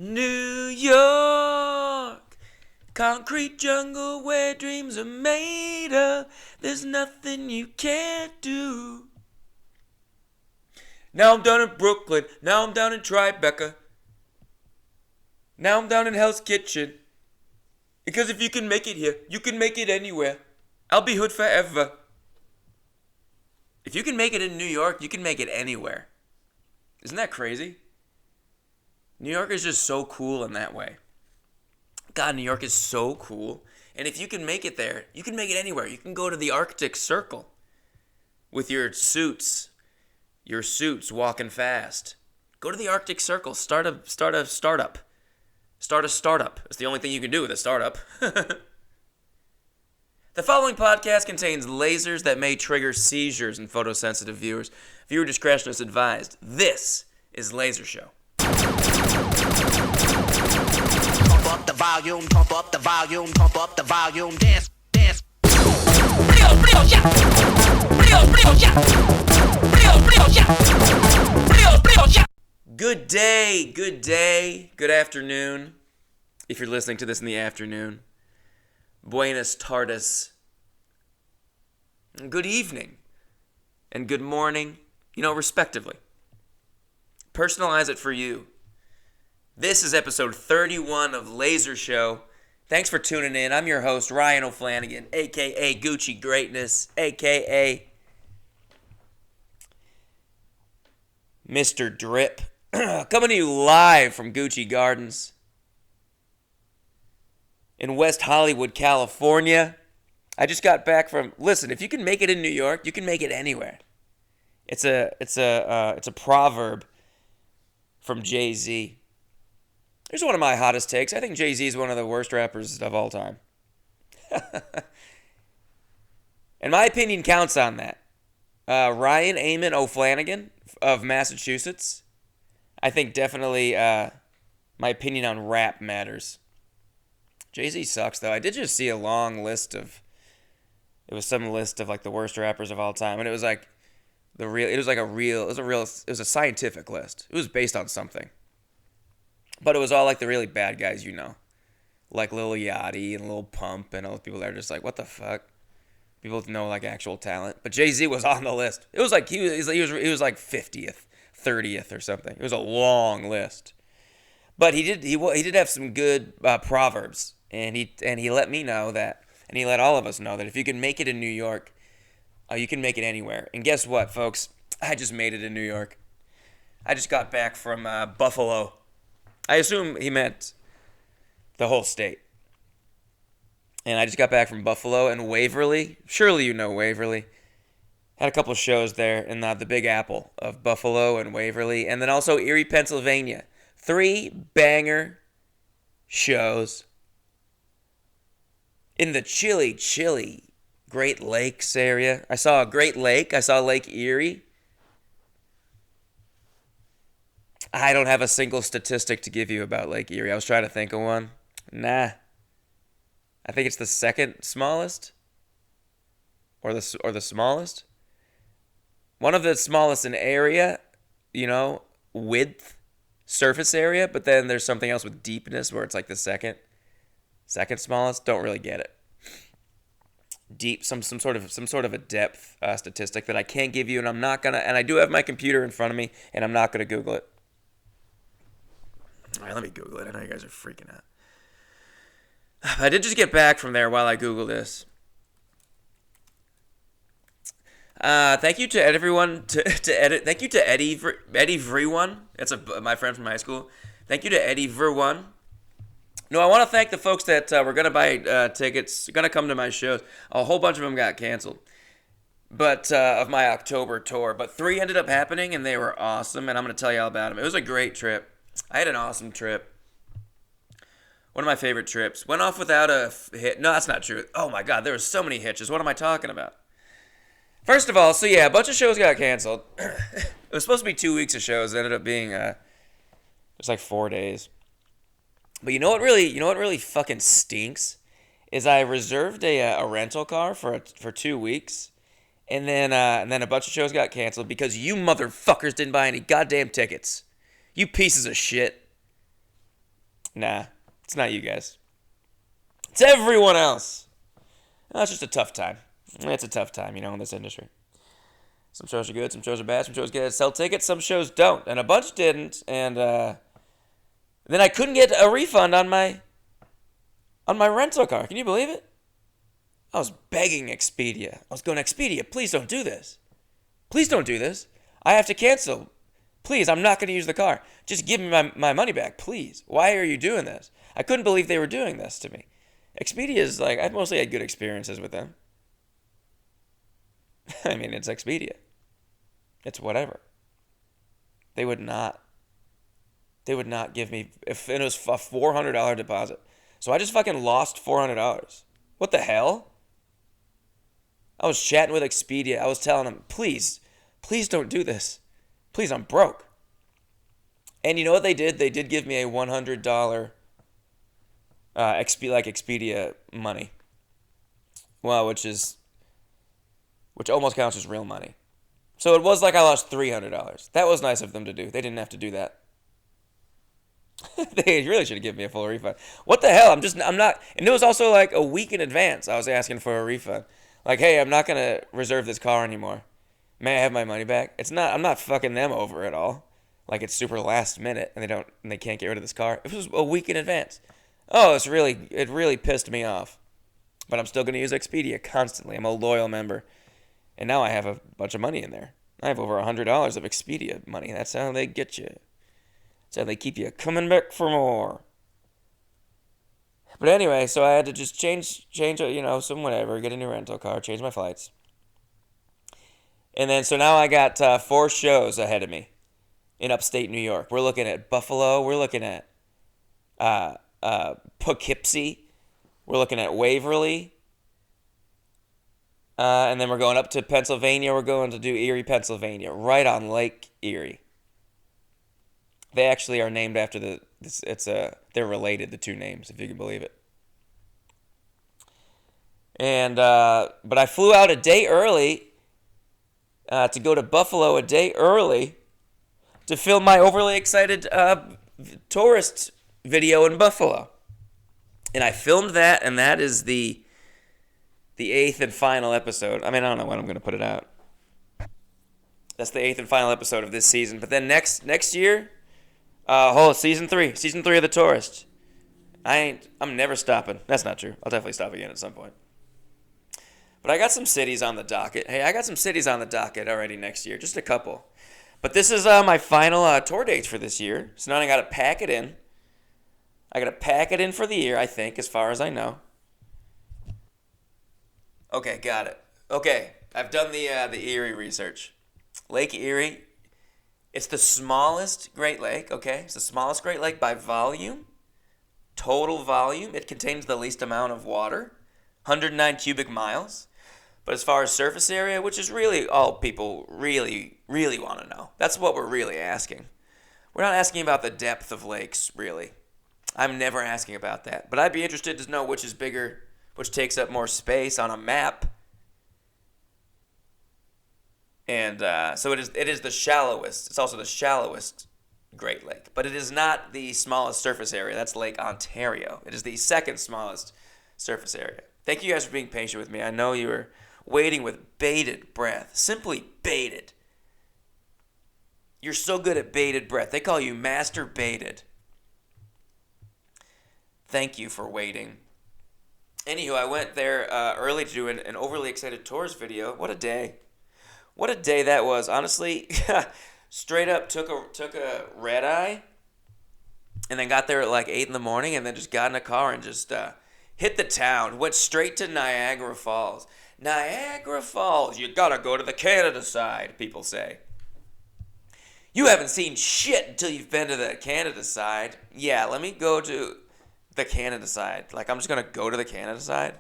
New York, concrete jungle where dreams are made of. There's nothing you can't do. Now I'm down in Brooklyn. Now I'm down in Tribeca. Now I'm down in Hell's Kitchen. Because if you can make it here, you can make it anywhere. I'll be hood forever. If you can make it in New York, you can make it anywhere. Isn't that crazy? New York is just so cool in that way. God, New York is so cool. And if you can make it there, you can make it anywhere. You can go to the Arctic Circle with your suits walking fast. Go to the Arctic Circle. Start a startup. Start a startup. It's the only thing you can do with a startup. The following podcast contains lasers that may trigger seizures in photosensitive viewers. Viewer discretion is advised. This is Laser Show. Pump up the volume, pump up the volume, pump up the volume, dance, dance. Good day, good afternoon. If you're listening to this in the afternoon, buenas tardes. Good evening and good morning, respectively. Personalize it for you. This is episode 31 of Laser Show. Thanks for tuning in. I'm your host, Ryan O'Flanagan, a.k.a. Gucci Greatness, a.k.a. Mr. Drip. Coming to you live from Gucci Gardens in West Hollywood, California. I just got back from... Listen, if you can make it in New York, you can make it anywhere. It's a proverb from Jay-Z. Here's one of my hottest takes. I think Jay-Z is one of the worst rappers of all time. And my opinion counts on that. Ryan Eamon O'Flanagan of Massachusetts. I think definitely my opinion on rap matters. Jay-Z sucks, though. I did just see a long list of... It was some list of, like, the worst rappers of all time. And it was, like, it was a scientific list. It was based on something. But it was all, like, the really bad guys, like Lil Yachty and Lil Pump and all the people that are just like, what the fuck? People with no, like, actual talent. But Jay-Z was on the list. It was like he was like 50th, 30th or something. It was a long list. But he did have some good proverbs, and he let me know that, and he let all of us know that if you can make it in New York, you can make it anywhere. And guess what, folks? I just made it in New York. I just got back from Buffalo. I assume he meant the whole state. And I just got back from Buffalo and Waverly. Surely you know Waverly. Had a couple of shows there in the Big Apple of Buffalo and Waverly. And then also Erie, Pennsylvania. 3 banger shows in the chilly Great Lakes area. I saw a Great Lake. I saw Lake Erie. I don't have a single statistic to give you about Lake Erie. I was trying to think of one. Nah. I think it's the second smallest. Or the smallest. One of the smallest in area, width, surface area, but then there's something else with deepness where it's like the second smallest. Don't really get it. Deep, some sort of a depth statistic that I can't give you, and I'm not gonna. And I do have my computer in front of me, and I'm not gonna Google it. All right, let me Google it. I know you guys are freaking out. I did just get back from there while I Google this. Thank you to everyone Thank you to Eddie Vrewan. That's my friend from high school. Thank you to Eddie Vrewan. No, I want to thank the folks that were gonna buy tickets, gonna come to my shows. A whole bunch of them got canceled, but of my October tour. But 3 ended up happening, and they were awesome. And I'm gonna tell you all about them. It was a great trip. I had an awesome trip. One of my favorite trips. Went off without a hit. No, that's not true. Oh my God, there were so many hitches. What am I talking about? First of all, a bunch of shows got canceled. It was supposed to be 2 weeks of shows. It ended up being just like 4 days. But you know what really fucking stinks is I reserved a rental car for 2 weeks, and then a bunch of shows got canceled because you motherfuckers didn't buy any goddamn tickets. You pieces of shit. Nah, it's not you guys. It's everyone else. No, it's just a tough time. It's a tough time, in this industry. Some shows are good, some shows are bad, some shows get sell tickets, some shows don't. And a bunch didn't, and then I couldn't get a refund on my rental car. Can you believe it? I was begging Expedia. I was going, Expedia, please don't do this. Please don't do this. I have to cancel. Please, I'm not going to use the car. Just give me my money back, please. Why are you doing this? I couldn't believe they were doing this to me. Expedia is like, I've mostly had good experiences with them. I mean, it's Expedia. It's whatever. They would not give me, if it was a $400 deposit. So I just fucking lost $400. What the hell? I was chatting with Expedia. I was telling them, please don't do this. Please, I'm broke. And you know what they did? They did give me a $100 Expedia money. Well, which almost counts as real money. So it was like I lost $300. That was nice of them to do. They didn't have to do that. They really should have given me a full refund. What the hell? I'm not. And it was also like a week in advance I was asking for a refund. Like, hey, I'm not going to reserve this car anymore. May I have my money back? I'm not fucking them over at all. Like it's super last minute and they can't get rid of this car. It was a week in advance. Oh, it really pissed me off. But I'm still going to use Expedia constantly. I'm a loyal member. And now I have a bunch of money in there. I have over $100 of Expedia money. That's how they get you. That's how they keep you coming back for more. But anyway, so I had to just change, some whatever, get a new rental car, change my flights. And then, so now I got 4 shows ahead of me in upstate New York. We're looking at Buffalo. We're looking at Poughkeepsie. We're looking at Waverly. And then we're going up to Pennsylvania. We're going to do Erie, Pennsylvania, right on Lake Erie. They actually are named after they're related, the two names, if you can believe it. And but I flew out a day early to go to Buffalo a day early to film my overly excited tourist video in Buffalo. And I filmed that, and that is the 8th and final episode. I mean, I don't know when I'm going to put it out. That's the 8th and final episode of this season. But then next year, season 3 of The Tourist. I'm never stopping. That's not true. I'll definitely stop again at some point. But I got some cities on the docket. Hey, I got some cities on the docket already next year. Just a couple. But this is my final tour dates for this year. So now I got to pack it in. I got to pack it in for the year, I think, as far as I know. Okay, got it. Okay, I've done the Erie research. Lake Erie, it's the smallest Great Lake, okay? It's the smallest Great Lake by volume. Total volume, it contains the least amount of water, 109 cubic miles. But as far as surface area, which is really all people really, really want to know. That's what we're really asking. We're not asking about the depth of lakes, really. I'm never asking about that. But I'd be interested to know which is bigger, which takes up more space on a map. And so it is the shallowest. It's also the shallowest Great Lake. But it is not the smallest surface area. That's Lake Ontario. It is the second smallest surface area. Thank you guys for being patient with me. I know you were waiting with bated breath. Simply bated. You're so good at bated breath. They call you Master Baited. Thank you for waiting. Anywho, I went there early to do an overly excited tours video. What a day. What a day that was. Honestly, straight up took a red eye and then got there at like 8 in the morning and then just got in a car and just hit the town. Went straight to Niagara Falls. Niagara Falls. You gotta go to the Canada side, people say. You haven't seen shit until you've been to the Canada side. Yeah, let me go to the Canada side. Like, I'm just gonna go to the Canada side.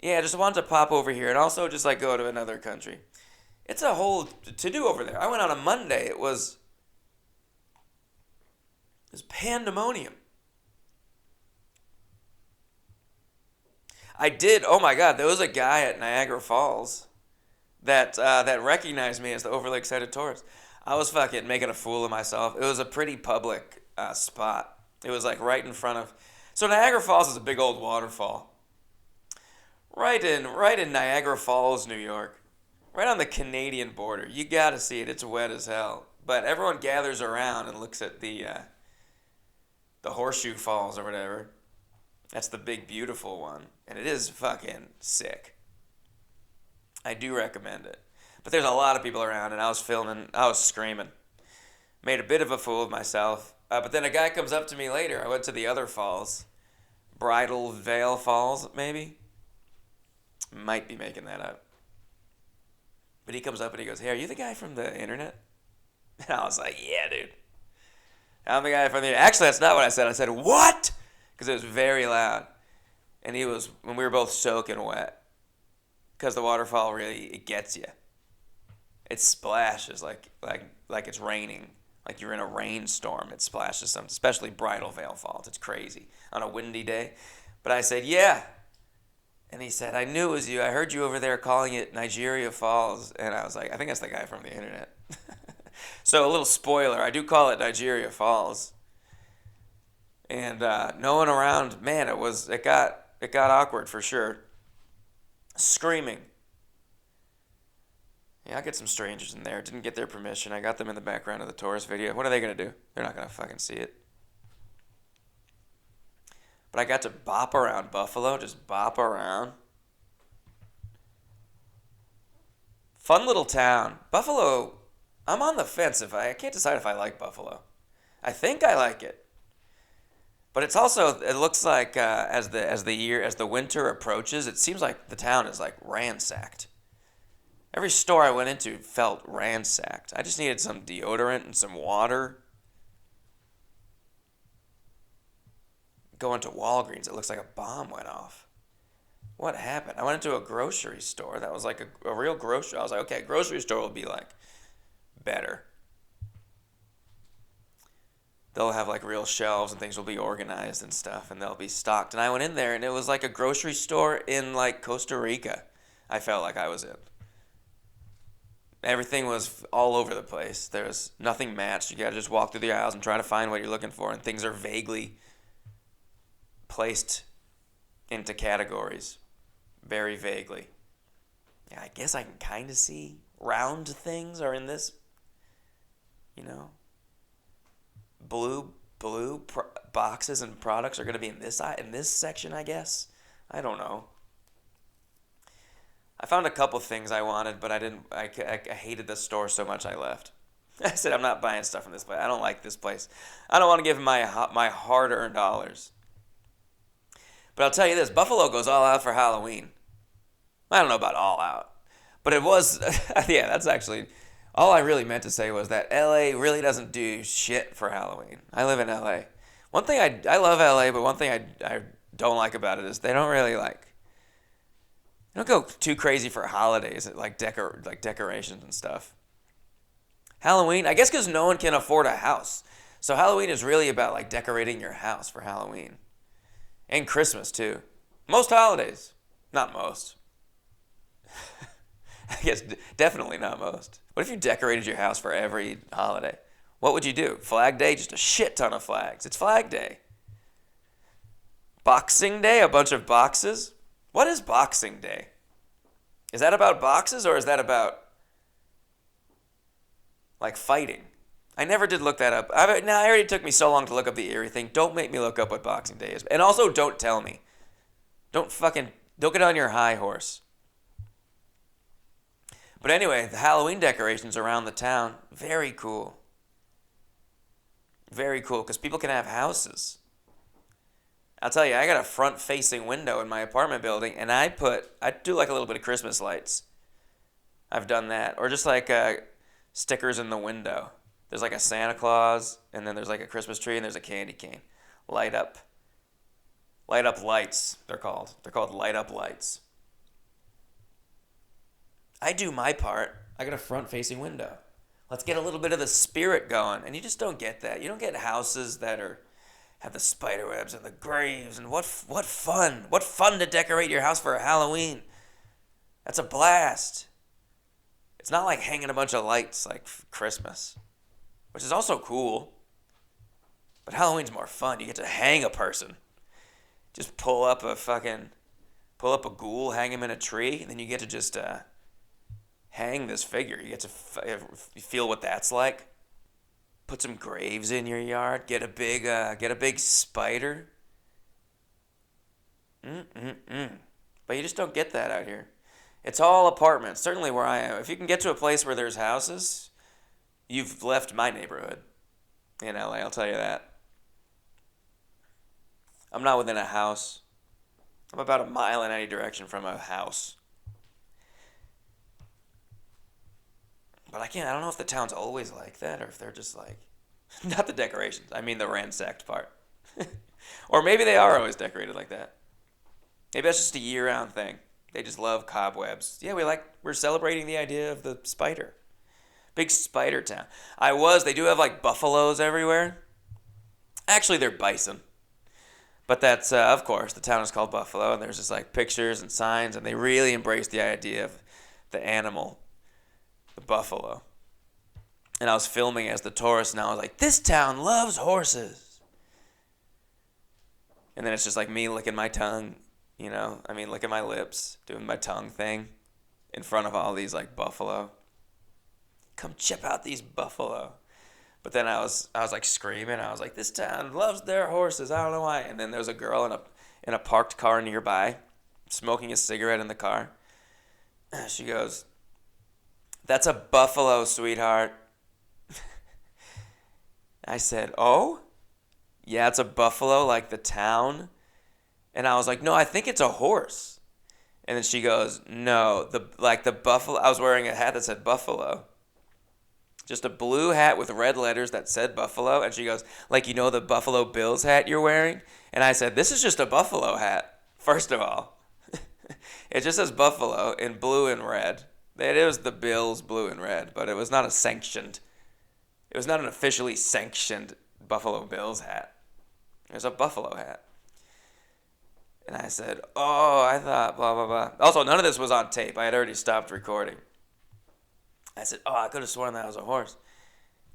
Yeah, just wanted to pop over here and also just like go to another country. It's a whole to-do over there. I went on a Monday. It was pandemonium. I did. Oh my God, there was a guy at Niagara Falls that recognized me as the overly excited tourist. I was fucking making a fool of myself. It was a pretty public spot. It was like right in front of. So Niagara Falls is a big old waterfall. Right in Niagara Falls, New York. Right on the Canadian border. You gotta see it. It's wet as hell. But everyone gathers around and looks at the Horseshoe Falls or whatever. That's the big beautiful one. And it is fucking sick. I do recommend it. But there's a lot of people around and I was filming. I was screaming. Made a bit of a fool of myself. But then a guy comes up to me later. I went to the other falls. Bridal Veil Falls, maybe? Might be making that up. But he comes up and he goes, "Hey, are you the guy from the internet?" And I was like, "Yeah, dude. I'm the guy from the internet." Actually, that's not what I said. I said, "What?" Because it was very loud. And when we were both soaking wet. Because the waterfall really, it gets you. It splashes like it's raining. Like you're in a rainstorm. It splashes something, especially Bridal Veil Falls. It's crazy on a windy day. But I said, "Yeah." And he said, "I knew it was you. I heard you over there calling it Nigeria Falls." And I was like, "I think that's the guy from the internet." So a little spoiler, I do call it Nigeria Falls. And no one around, man, it got awkward for sure. Screaming. Yeah, I get some strangers in there. Didn't get their permission. I got them in the background of the tourist video. What are they going to do? They're not going to fucking see it. But I got to bop around Buffalo, just bop around. Fun little town. Buffalo, I'm on the fence. I can't decide if I like Buffalo. I think I like it. But it's also, it looks like as the winter approaches, it seems like the town is like ransacked. Every store I went into felt ransacked. I just needed some deodorant and some water. Going to Walgreens, it looks like a bomb went off. What happened? I went into a grocery store that was like a real grocery. I was like, okay, grocery store will be like better. They'll have like real shelves and things will be organized and stuff and they'll be stocked. And I went in there and it was like a grocery store in like Costa Rica. I felt like I was in. Everything was all over the place. There was nothing matched. You gotta just walk through the aisles and try to find what you're looking for, and things are vaguely placed into categories. Very vaguely. Yeah, I guess I can kind of see round things are in this, blue boxes and products are going to be in this section, I guess. I don't know. I found a couple things I wanted, but I didn't. I hated the store so much I left. I said, "I'm not buying stuff from this place. I don't like this place. I don't want to give my hard-earned dollars." But I'll tell you this, Buffalo goes all out for Halloween. I don't know about all out, but it was, yeah, that's actually, all I really meant to say was that LA really doesn't do shit for Halloween. I live in LA. One thing I love LA, but one thing I don't like about it is they don't really they don't go too crazy for holidays, like decorations and stuff. Halloween, I guess because no one can afford a house. So Halloween is really about like decorating your house for Halloween. And Christmas, too. Most holidays. Not most. I guess definitely not most. What if you decorated your house for every holiday? What would you do? Flag Day? Just a shit ton of flags. It's Flag Day. Boxing Day? A bunch of boxes? What is Boxing Day? Is that about boxes or is that about, like, fighting? I never did look that up. It already took me so long to look up the Erie thing. Don't make me look up what Boxing Day is. And also, don't tell me. Don't get on your high horse. But anyway, the Halloween decorations around the town, very cool. Very cool, because people can have houses. I'll tell you, I got a front-facing window in my apartment building, and I do like a little bit of Christmas lights. I've done that. Or just like stickers in the window. There's like a Santa Claus, and then there's like a Christmas tree, and there's a candy cane. Light up lights, they're called. They're called light up lights. I do my part. I got a front-facing window. Let's get a little bit of the spirit going. And you just don't get that. You don't get houses that have the spider webs and the graves. And what fun. What fun to decorate your house for Halloween. That's a blast. It's not like hanging a bunch of lights like Christmas, which is also cool. But Halloween's more fun. You get to hang a person. Just pull up a ghoul, hang him in a tree, and then you get to just hang this figure. You get to feel what that's like. Put some graves in your yard. Get a big spider. But you just don't get that out here. It's all apartments. Certainly where I am. If you can get to a place where there's houses, you've left my neighborhood in LA. I'll tell you that. I'm not within a house. I'm about a mile in any direction from a house. But I don't know if the town's always like that or if they're just like, not the decorations, I mean the ransacked part. Or maybe they are always decorated like that. Maybe that's just a year-round thing. They just love cobwebs. Yeah, we're celebrating the idea of the spider. Big spider town. They do have like buffaloes everywhere. Actually, they're bison. But that's, of course, the town is called Buffalo, and there's just like pictures and signs, and they really embrace the idea of the animal, the buffalo. And I was filming as the tourist, and I was like, this town loves horses. And then it's just like me licking my tongue, licking my lips, doing my tongue thing in front of all these like buffalo. Come check out these buffalo. But then I was like screaming. I was like, this town loves their horses. I don't know why. And then there was a girl in a parked car nearby, smoking a cigarette in the car. She goes, that's a buffalo, sweetheart. I said, oh? Yeah, it's a buffalo, like the town. And I was like, no, I think it's a horse. And then she goes, no, the buffalo. I was wearing a hat that said buffalo. Just a blue hat with red letters that said Buffalo. And she goes, the Buffalo Bills hat you're wearing? And I said, this is just a Buffalo hat, first of all. It just says Buffalo in blue and red. It was the Bills blue and red, but it was not it was not an officially sanctioned Buffalo Bills hat. It was a Buffalo hat. And I said, oh, I thought blah, blah, blah. Also, none of this was on tape. I had already stopped recording. I said, oh, I could have sworn that was a horse.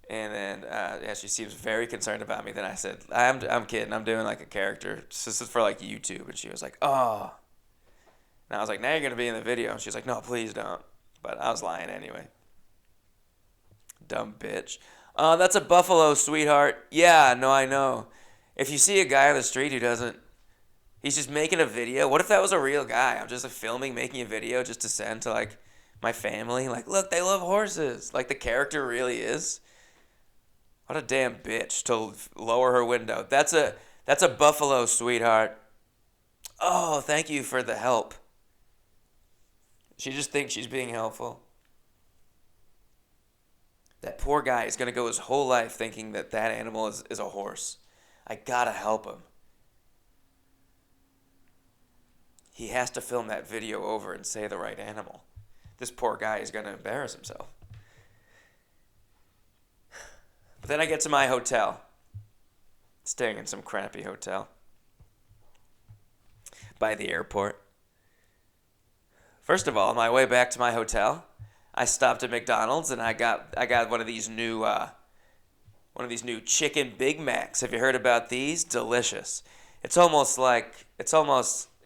And then, she seems very concerned about me. Then I said, I'm kidding. I'm doing like a character. This is for like YouTube. And she was like, oh. And I was like, now you're going to be in the video. And she was like, no, please don't. But I was lying anyway. Dumb bitch. That's a buffalo, sweetheart. Yeah, no, I know. If you see a guy on the street he's just making a video. What if that was a real guy? I'm just filming, making a video just to send to like my family. Like, look, they love horses. Like the character really is. What a damn bitch to lower her window. That's a buffalo, sweetheart. Oh, thank you for the help. She just thinks she's being helpful. That poor guy is going to go his whole life thinking that animal is a horse. I gotta help him. He has to film that video over and say the right animal. This poor guy is going to embarrass himself. But then I get to my hotel. Staying in some crappy hotel. By the airport. First of all, on my way back to my hotel, I stopped at McDonald's and I got one of these new chicken Big Macs. Have you heard about these? Delicious. It's almost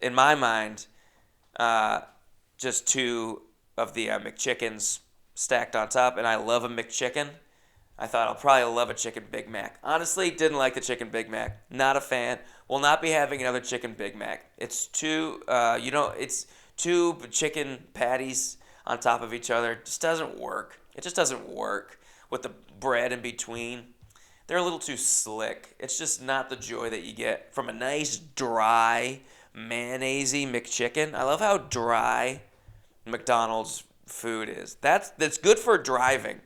in my mind, just two of the McChickens stacked on top, and I love a McChicken. I thought I'll probably love a chicken Big Mac. Honestly, didn't like the chicken Big Mac. Not a fan. Will not be having another chicken Big Mac. It's it's two chicken patties on top of each other. It just doesn't work. It just doesn't work with the bread in between. They're a little too slick. It's just not the joy that you get from a nice, dry, mayonnaise-y McChicken. I love how dry McDonald's food is. That's good for driving.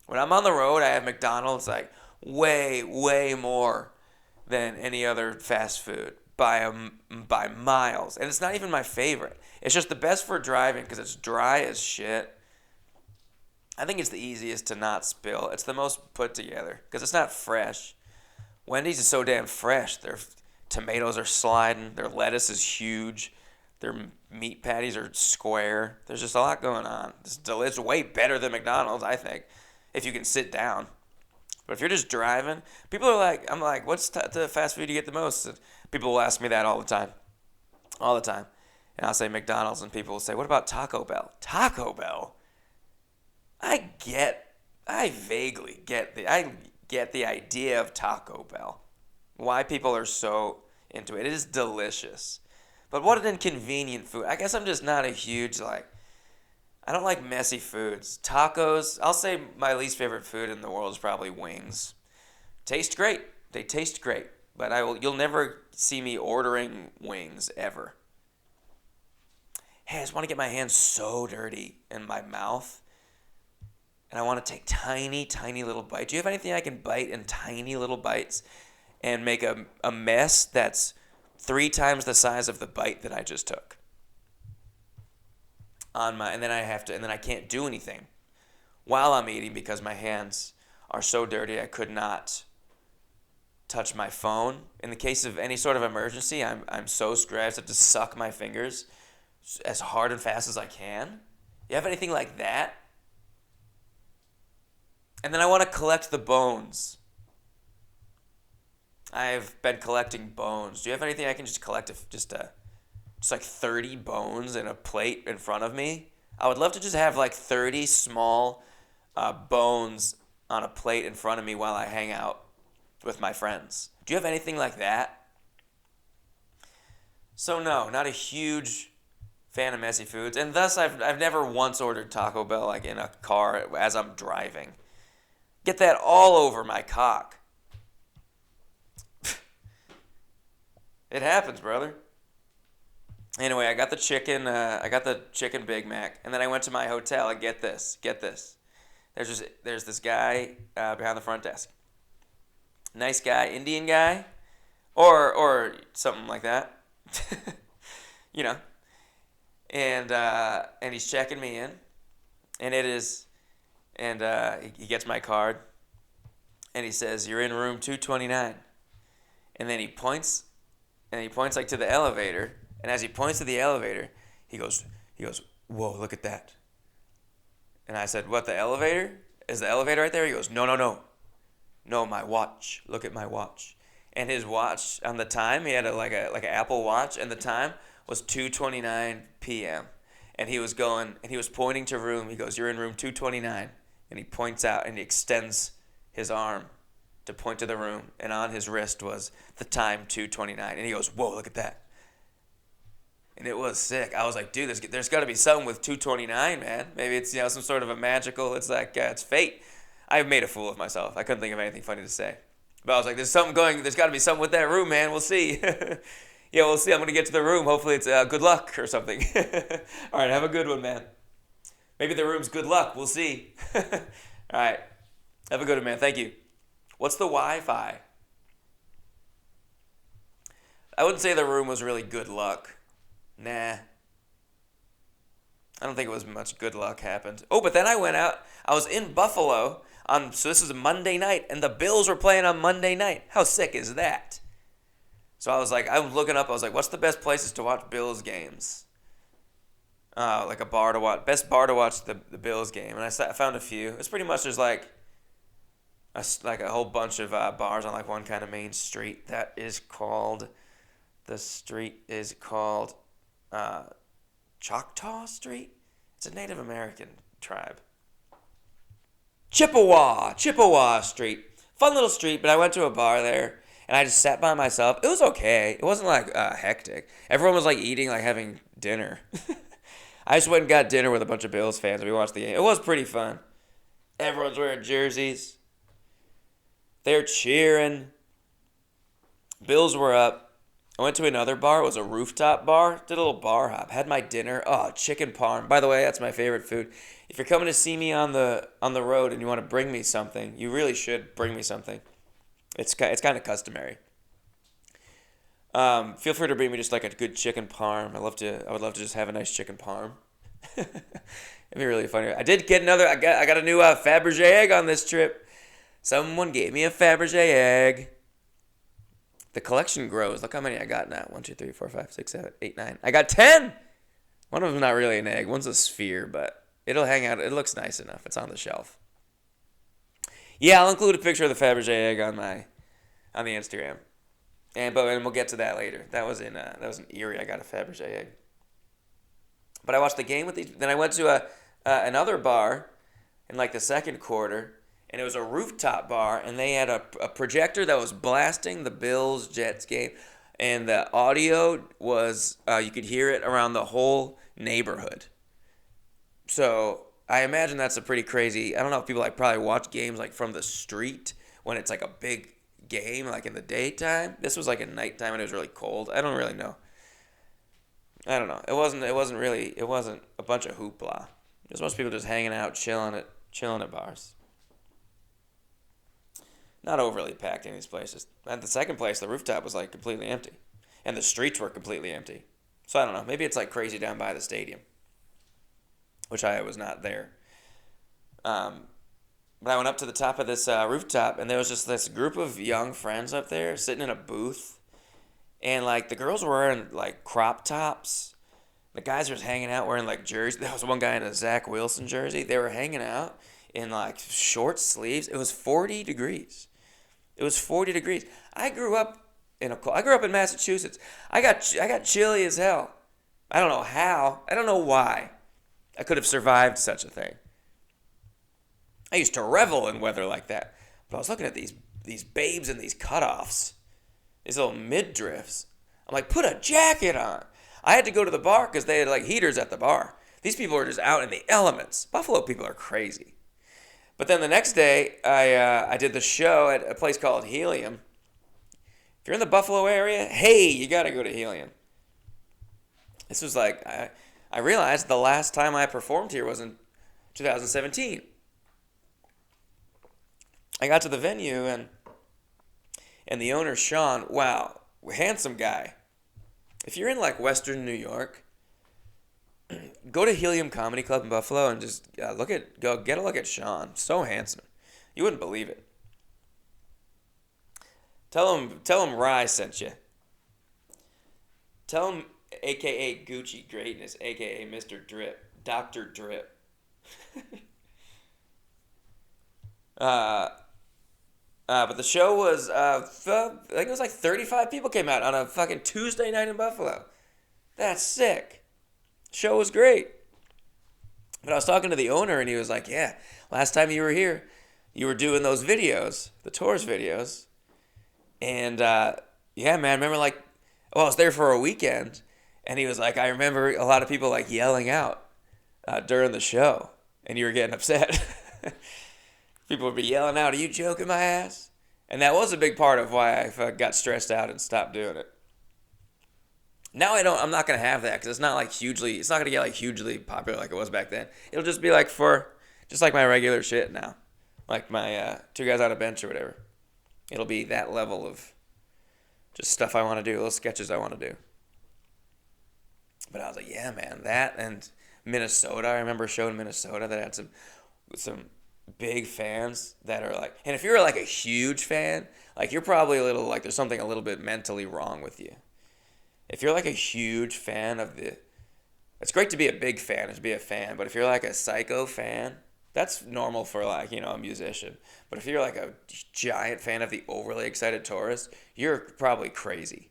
When I'm on the road, I have McDonald's like way, way more than any other fast food by miles. And it's not even my favorite. It's just the best for driving because it's dry as shit. I think it's the easiest to not spill. It's the most put together because it's not fresh. Wendy's is so damn fresh. Their tomatoes are sliding. Their lettuce is huge. Their meat patties are square. There's just a lot going on. It's way better than McDonald's, I think, if you can sit down. But if you're just driving, people are like, I'm like, what's the fast food you get the most? And people will ask me that all the time. All the time. And I'll say McDonald's, and people will say, what about Taco Bell? Taco Bell? I vaguely get the idea of Taco Bell. Why people are so into it. It is delicious. But what an inconvenient food. I guess I'm just not a huge, I don't like messy foods. Tacos, I'll say my least favorite food in the world is probably wings. Taste great. They taste great. But you'll never see me ordering wings ever. Hey, I just want to get my hands so dirty in my mouth. And I want to take tiny, tiny little bites. Do you have anything I can bite in tiny little bites and make a mess that's 3 times the size of the bite that I just took? And then I can't do anything while I'm eating because my hands are so dirty I could not touch my phone. In the case of any sort of emergency, I'm so screwed. I have to suck my fingers as hard and fast as I can. You have anything like that? And then I want to collect the bones. I've been collecting bones. Do you have anything I can just collect? Just like 30 bones in a plate in front of me? I would love to just have like 30 small bones on a plate in front of me while I hang out with my friends. Do you have anything like that? So no, not a huge fan of messy foods, and thus I've never once ordered Taco Bell like in a car as I'm driving. Get that all over my cock. It happens, brother. Anyway, I got the chicken Big Mac, and then I went to my hotel, and get this. There's this guy behind the front desk. Nice guy, Indian guy, or something like that. You know. And he's checking me in, and he gets my card, and he says, "You're in room 229." And then he points like to the elevator, and as he points to the elevator, he goes, "Whoa, look at that." And I said, "What, the elevator? Is the elevator right there?" He goes, "No. No, my watch. Look at my watch." And his watch, on the time, he had like an Apple Watch, and the time was 2:29 p.m. And he was pointing to room. He goes, "You're in room 229." And he points out, and he extends his arm to point to the room, and on his wrist was the time 2:29. And he goes, "Whoa, look at that." And it was sick. I was like, dude, there's got to be something with 229, man. Maybe it's some sort of a magical. It's like it's fate. I made a fool of myself. I couldn't think of anything funny to say, but I was like, there's got to be something with that room, man. We'll see. Yeah, we'll see. I'm gonna get to the room. Hopefully, it's good luck or something. All right, have a good one, man. Maybe the room's good luck. We'll see. All right, have a good one, man. Thank you. What's the Wi-Fi? I wouldn't say the room was really good luck. Nah. I don't think it was much good luck happened. Oh, but then I went out. I was in Buffalo so this is a Monday night, and the Bills were playing on Monday night. How sick is that? So I was looking up. I was like, what's the best places to watch Bills games? Like a bar to watch. Best bar to watch the Bills game. And I found a few. It's pretty much there's like a whole bunch of bars on like one kind of main street. The street is called Choctaw Street? It's a Native American tribe. Chippewa Street. Fun little street, but I went to a bar there, and I just sat by myself. It was okay. It wasn't like hectic. Everyone was like eating, like having dinner. I just went and got dinner with a bunch of Bills fans. We watched the game. It was pretty fun. Everyone's wearing jerseys. They're cheering. Bills were up. I went to another bar. It was a rooftop bar. Did a little bar hop. Had my dinner. Oh, chicken parm. By the way, that's my favorite food. If you're coming to see me on the road and you want to bring me something, you really should bring me something. It's kind of customary. Feel free to bring me just like a good chicken parm. I would love to just have a nice chicken parm. It'd be really funny. I did get I got a new Fabergé egg on this trip. Someone gave me a Fabergé egg. The collection grows. Look how many I got now. 1, 2, 3, 4, 5, 6, 7, 8, 9. I got 10. One of them's not really an egg. One's a sphere, but it'll hang out. It looks nice enough. It's on the shelf. Yeah, I'll include a picture of the Fabergé egg on the Instagram, and we'll get to that later. That was in Erie. I got a Fabergé egg, but I watched the game with these. Then I went to another bar in like the second quarter, and it was a rooftop bar, and they had a projector that was blasting the Bills Jets game, and the audio was you could hear it around the whole neighborhood. So I imagine that's a pretty crazy. I don't know if people like probably watch games like from the street when it's like a big game, like in the daytime. This was like at nighttime and it was really cold. I don't really know. I don't know. It wasn't a bunch of hoopla. It was most people just hanging out, chilling at bars. Not overly packed in these places. At the second place, the rooftop was like completely empty, and the streets were completely empty. So I don't know. Maybe it's like crazy down by the stadium, which I was not there. But I went up to the top of this rooftop, and there was just this group of young friends up there sitting in a booth, and like the girls were wearing like crop tops. The guys were just hanging out wearing like jerseys. There was one guy in a Zach Wilson jersey. They were hanging out in like short sleeves. It was 40 degrees. It was 40 degrees. I grew up in Massachusetts. I got chilly as hell. I don't know how. I don't know why I could have survived such a thing. I used to revel in weather like that. But I was looking at these babes in these cutoffs, these little midriffs. I'm like, put a jacket on. I had to go to the bar because they had like heaters at the bar. These people are just out in the elements. Buffalo people are crazy. But then the next day, I did the show at a place called Helium. If you're in the Buffalo area, hey, you got to go to Helium. This was like, I realized the last time I performed here was in 2017. I got to the venue, and the owner, Sean, wow, handsome guy. If you're in like Western New York, go to Helium Comedy Club in Buffalo and just get a look at Sean. So handsome, you wouldn't believe it. Tell him Rye sent you. Tell him, AKA Gucci Greatness, AKA Mr. Drip, Dr. Drip. But the show was, I think it was like 35 people came out on a fucking Tuesday night in Buffalo. That's sick. Show was great. But I was talking to the owner, and he was like, yeah, last time you were here, you were doing those videos, the tours videos. And, yeah, man, I remember like, I was there for a weekend, and he was like, I remember a lot of people like yelling out during the show, and you were getting upset. People would be yelling out, are you joking my ass? And that was a big part of why I got stressed out and stopped doing it. Now I'm not going to have that because it's not going to get like hugely popular like it was back then. It'll just be like just like my regular shit now. Like my Two Guys on a Bench or whatever. It'll be that level of just stuff I want to do, little sketches I want to do. But I was like, yeah, man, that and Minnesota. I remember a show in Minnesota that had some big fans that are like, and if you're like a huge fan, like you're probably a little like there's something a little bit mentally wrong with you. If you're like a huge fan it's great to be a big fan and to be a fan, but if you're like a psycho fan, that's normal for like, a musician. But if you're like a giant fan of the overly excited tourist, you're probably crazy.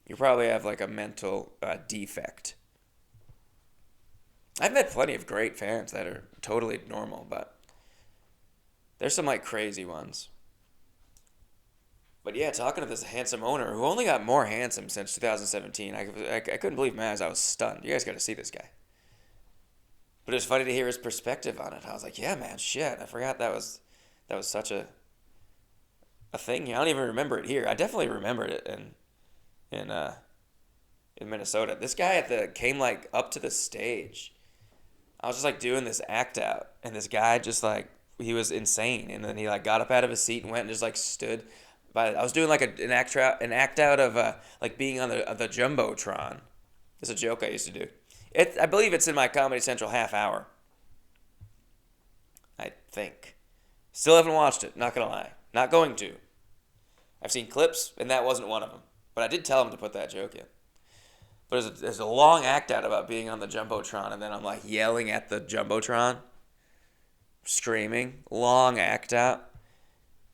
You probably have like a mental defect. I've met plenty of great fans that are totally normal, but there's some like crazy ones. But yeah, talking to this handsome owner who only got more handsome since 2017, I couldn't believe my eyes. I was stunned. You guys got to see this guy. But it was funny to hear his perspective on it. I was like, yeah, man, shit. I forgot that was such a thing. I don't even remember it here. I definitely remembered it in Minnesota. This guy came like up to the stage. I was just like doing this act out, and this guy just like, he was insane, and then he like got up out of his seat and went and just like stood by. I was doing like an act out of like being on the Jumbotron. It's a joke I used to do. I believe it's in my Comedy Central half hour. I think. Still haven't watched it. Not gonna lie. Not going to. I've seen clips, and that wasn't one of them. But I did tell him to put that joke in. But there's a long act out about being on the Jumbotron, and then I'm like yelling at the Jumbotron. screaming, long act out.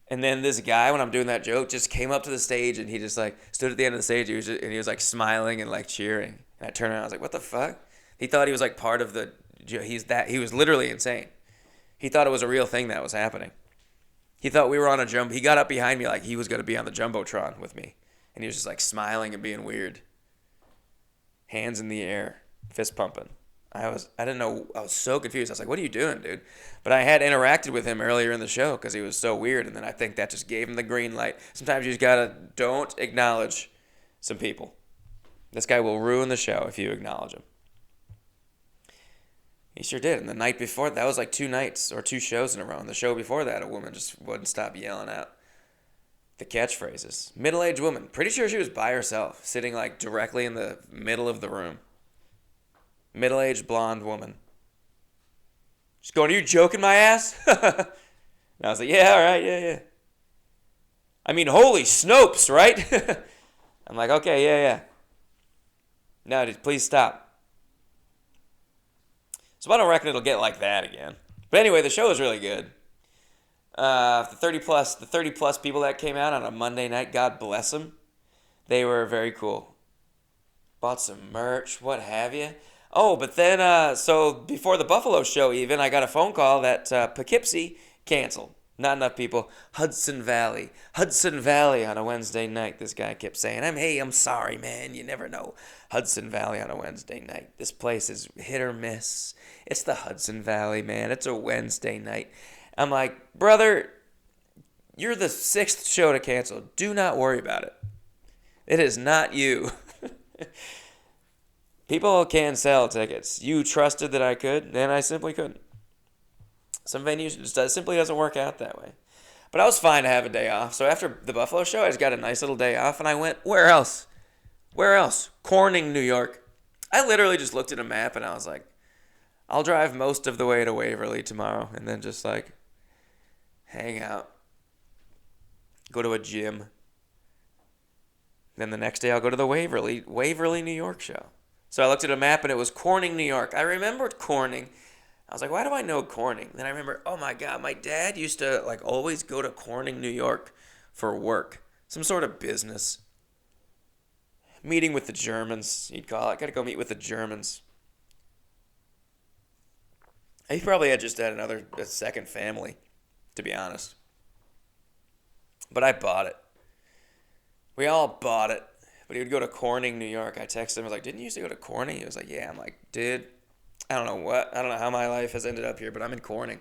And then this guy, when I'm doing that joke, just came up to the stage and he just like stood at the end of the stage. And he was like smiling and like cheering. And I turned around, I was like, "What the fuck?" He thought he was like part of the. He was literally insane. He thought it was a real thing that was happening. He thought we were on a jump. He got up behind me like he was gonna be on the jumbotron with me, and he was just like smiling and being weird. Hands in the air, fist pumping. I didn't know. I was so confused. I was like, "What are you doing, dude?" But I had interacted with him earlier in the show because he was so weird, and then I think that just gave him the green light. Sometimes you just gotta don't acknowledge some people. This guy will ruin the show if you acknowledge him. He sure did. And the night before, that was like 2 nights or 2 shows in a row. And the show before that, a woman just wouldn't stop yelling out the catchphrases. Middle-aged woman. Pretty sure she was by herself, sitting like directly in the middle of the room. Middle-aged blonde woman. She's going, "Are you joking my ass?" And I was like, "Yeah, all right, yeah. I mean, holy Snopes, right?" I'm like, "Okay, yeah. No, please stop." So I don't reckon it'll get like that again. But anyway, the show was really good. The 30 plus people that came out on a Monday night, God bless them. They were very cool. Bought some merch, what have you. Oh, but then, so before the Buffalo show even, I got a phone call that Poughkeepsie canceled. Not enough people. Hudson Valley on a Wednesday night. This guy kept saying, I'm sorry, man. You never know. Hudson Valley on a Wednesday night. This place is hit or miss. It's the Hudson Valley, man. It's a Wednesday night. I'm like, brother, you're the 6th show to cancel. Do not worry about it. It is not you. People can sell tickets. You trusted that I could, and I simply couldn't. Some venues just simply doesn't work out that way. But I was fine to have a day off. So after the Buffalo show, I just got a nice little day off, and I went, where else? Corning, New York. I literally just looked at a map, and I was like, I'll drive most of the way to Waverly tomorrow, and then just like hang out. Go to a gym. Then the next day I'll go to the Waverly, New York show. So I looked at a map, and it was Corning, New York. I remembered Corning. I was like, why do I know Corning? Then I remember, oh my God, my dad used to like always go to Corning, New York for work. Some sort of business. Meeting with the Germans, he'd call it. Gotta go meet with the Germans. He probably had just had a second family, to be honest. But I bought it. We all bought it. But he would go to Corning, New York. I texted him. I was like, didn't you used to go to Corning? He was like, yeah. I'm like, dude, I don't know how my life has ended up here, but I'm in Corning.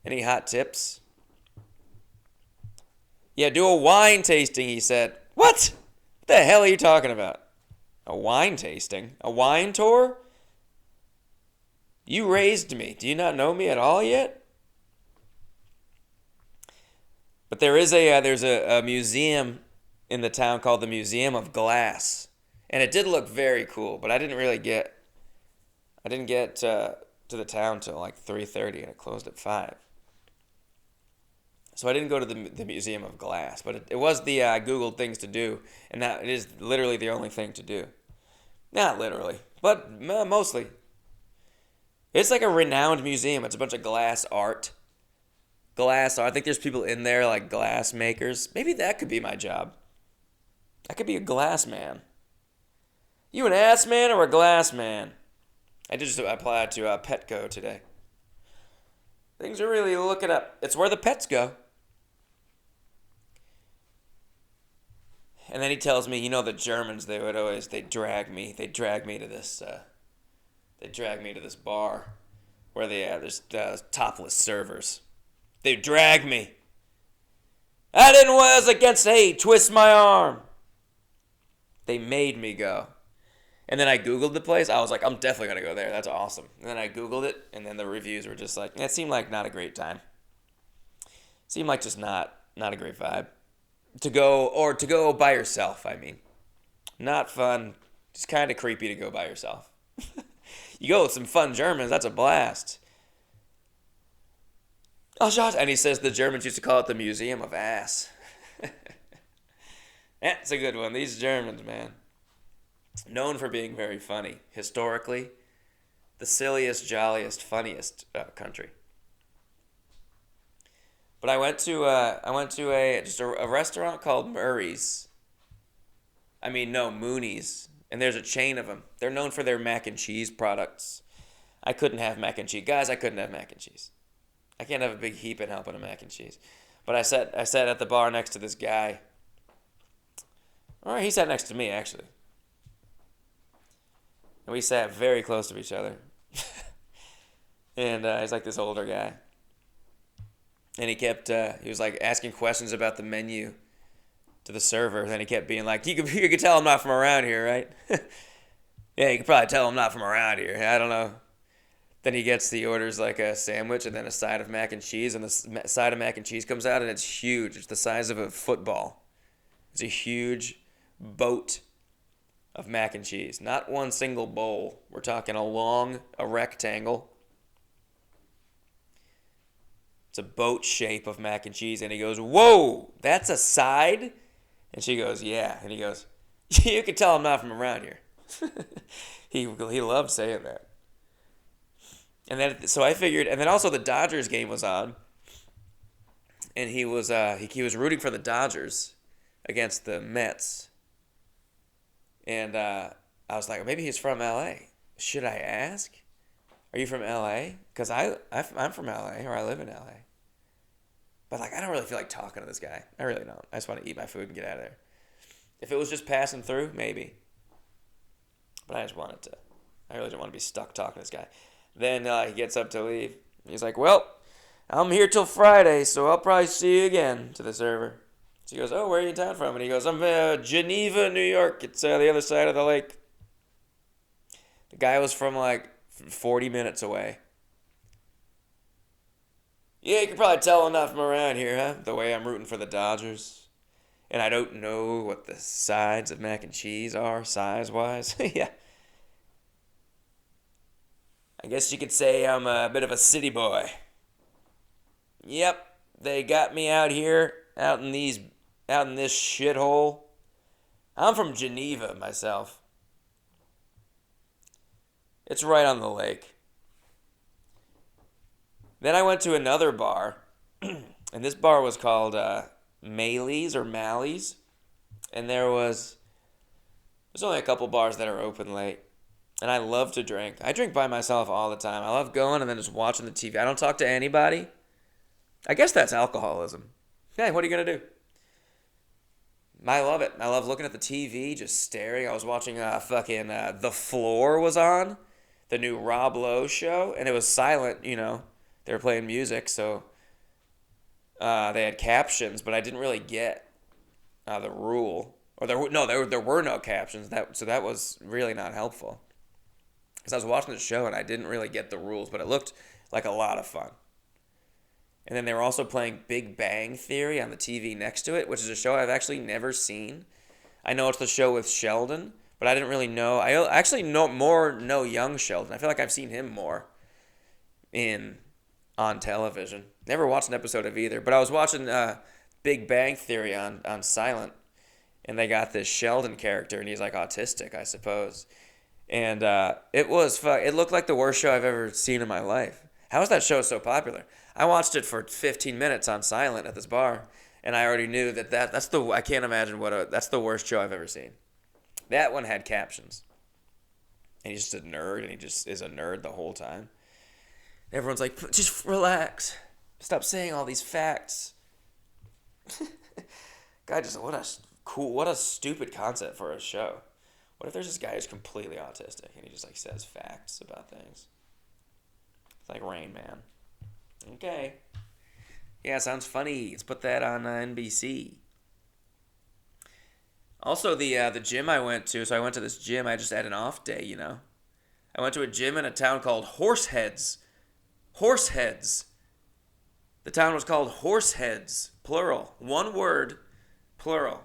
Any hot tips? Yeah, do a wine tasting, he said. What? What the hell are you talking about? A wine tasting? A wine tour? You raised me. Do you not know me at all yet? But there's a museum in the town called the Museum of Glass. And it did look very cool, but I didn't get to the town till like 3:30, and it closed at 5. So I didn't go to the Museum of Glass, but it was the I Googled things to do, and that it is literally the only thing to do. Not literally, but mostly. It's like a renowned museum. It's a bunch of glass art. I think there's people in there like glass makers. Maybe that could be my job. I could be a glass man. You an ass man or a glass man? I did just apply to Petco today. Things are really looking up. It's where the pets go. And then he tells me, the Germans, they drag me to this bar where there's topless servers. They drag me. I didn't was against, hey, twist my arm. They made me go. And then I Googled the place. I was like, I'm definitely going to go there. That's awesome. And then I Googled it, and then the reviews were just like, it seemed like not a great time. Seemed like just not a great vibe. To go by yourself, I mean. Not fun. Just kind of creepy to go by yourself. You go with some fun Germans, that's a blast. Oh, Josh. And he says the Germans used to call it the Museum of Ass. That's a good one. These Germans, man. Known for being very funny. Historically, the silliest, jolliest, funniest country. But I went to a restaurant called Murray's. I mean, no, Mooney's. And there's a chain of them. They're known for their mac and cheese products. I couldn't have mac and cheese. Guys, I couldn't have mac and cheese. I can't have a big heap and help in a mac and cheese. But I sat at the bar next to this guy. All right, he sat next to me, actually. And we sat very close to each other. And he's like this older guy. And he was like asking questions about the menu to the server. Then he kept being like, you could tell I'm not from around here, right? Yeah, you could probably tell I'm not from around here. I don't know. Then he orders like a sandwich and then a side of mac and cheese. And the side of mac and cheese comes out and it's huge. It's the size of a football. It's a huge boat of mac and cheese. Not one single bowl. We're talking a rectangle. It's a boat shape of mac and cheese. And he goes, whoa, that's a side? And she goes, yeah. And he goes, you can tell I'm not from around here. He loved saying that. And then, so I figured, and then also the Dodgers game was on. And he was rooting for the Dodgers against the Mets. And I was like, maybe he's from L.A. Should I ask? Are you from L.A.? Because I'm from L.A. or I live in L.A. But like, I don't really feel like talking to this guy. I really don't. I just want to eat my food and get out of there. If it was just passing through, maybe. But I really didn't want to be stuck talking to this guy. Then he gets up to leave. He's like, well, I'm here till Friday, so I'll probably see you again, to the server. So he goes, oh, where are you in town from? And he goes, I'm Geneva, New York. It's the other side of the lake. The guy was from like 40 minutes away. Yeah, you can probably tell I'm not from around here, huh? The way I'm rooting for the Dodgers. And I don't know what the sides of mac and cheese are, size-wise. Yeah. I guess you could say I'm a bit of a city boy. Yep, they got me out here, out in this shithole. I'm from Geneva myself. It's right on the lake. Then I went to another bar, and this bar was called Maley's or Mally's, and there's only a couple bars that are open late. And I love to drink. I drink by myself all the time. I love going and then just watching the TV. I don't talk to anybody. I guess that's alcoholism. Hey, what are you going to do? I love it. I love looking at the TV, just staring. I was watching The Floor was on, the new Rob Lowe show, and it was silent, you know. They were playing music, so they had captions, but I didn't really get the rule. Or there were no captions, so that was really not helpful. Because I was watching the show and I didn't really get the rules, but it looked like a lot of fun. And then they were also playing Big Bang Theory on the TV next to it, which is a show I've actually never seen. I know it's the show with Sheldon, but I didn't really know. I actually know young Sheldon. I feel like I've seen him more on television. Never watched an episode of either, but I was watching Big Bang Theory on silent, and they got this Sheldon character, and he's like autistic, I suppose. And it looked like the worst show I've ever seen in my life. How is that show so popular? I watched it for 15 minutes on silent at this bar, and I already knew I can't imagine that's the worst show I've ever seen. That one had captions. And he's just a nerd, and he just is a nerd the whole time. Everyone's like, just relax. Stop saying all these facts. God, what a stupid concept for a show. What if there's this guy who's completely autistic and he just like says facts about things? It's like Rain Man. Okay. Yeah, sounds funny. Let's put that on NBC. Also, the gym I went to, so I went to this gym. I just had an off day, you know. I went to a gym in a town called Horseheads. Horseheads. The town was called Horseheads, plural. One word, plural.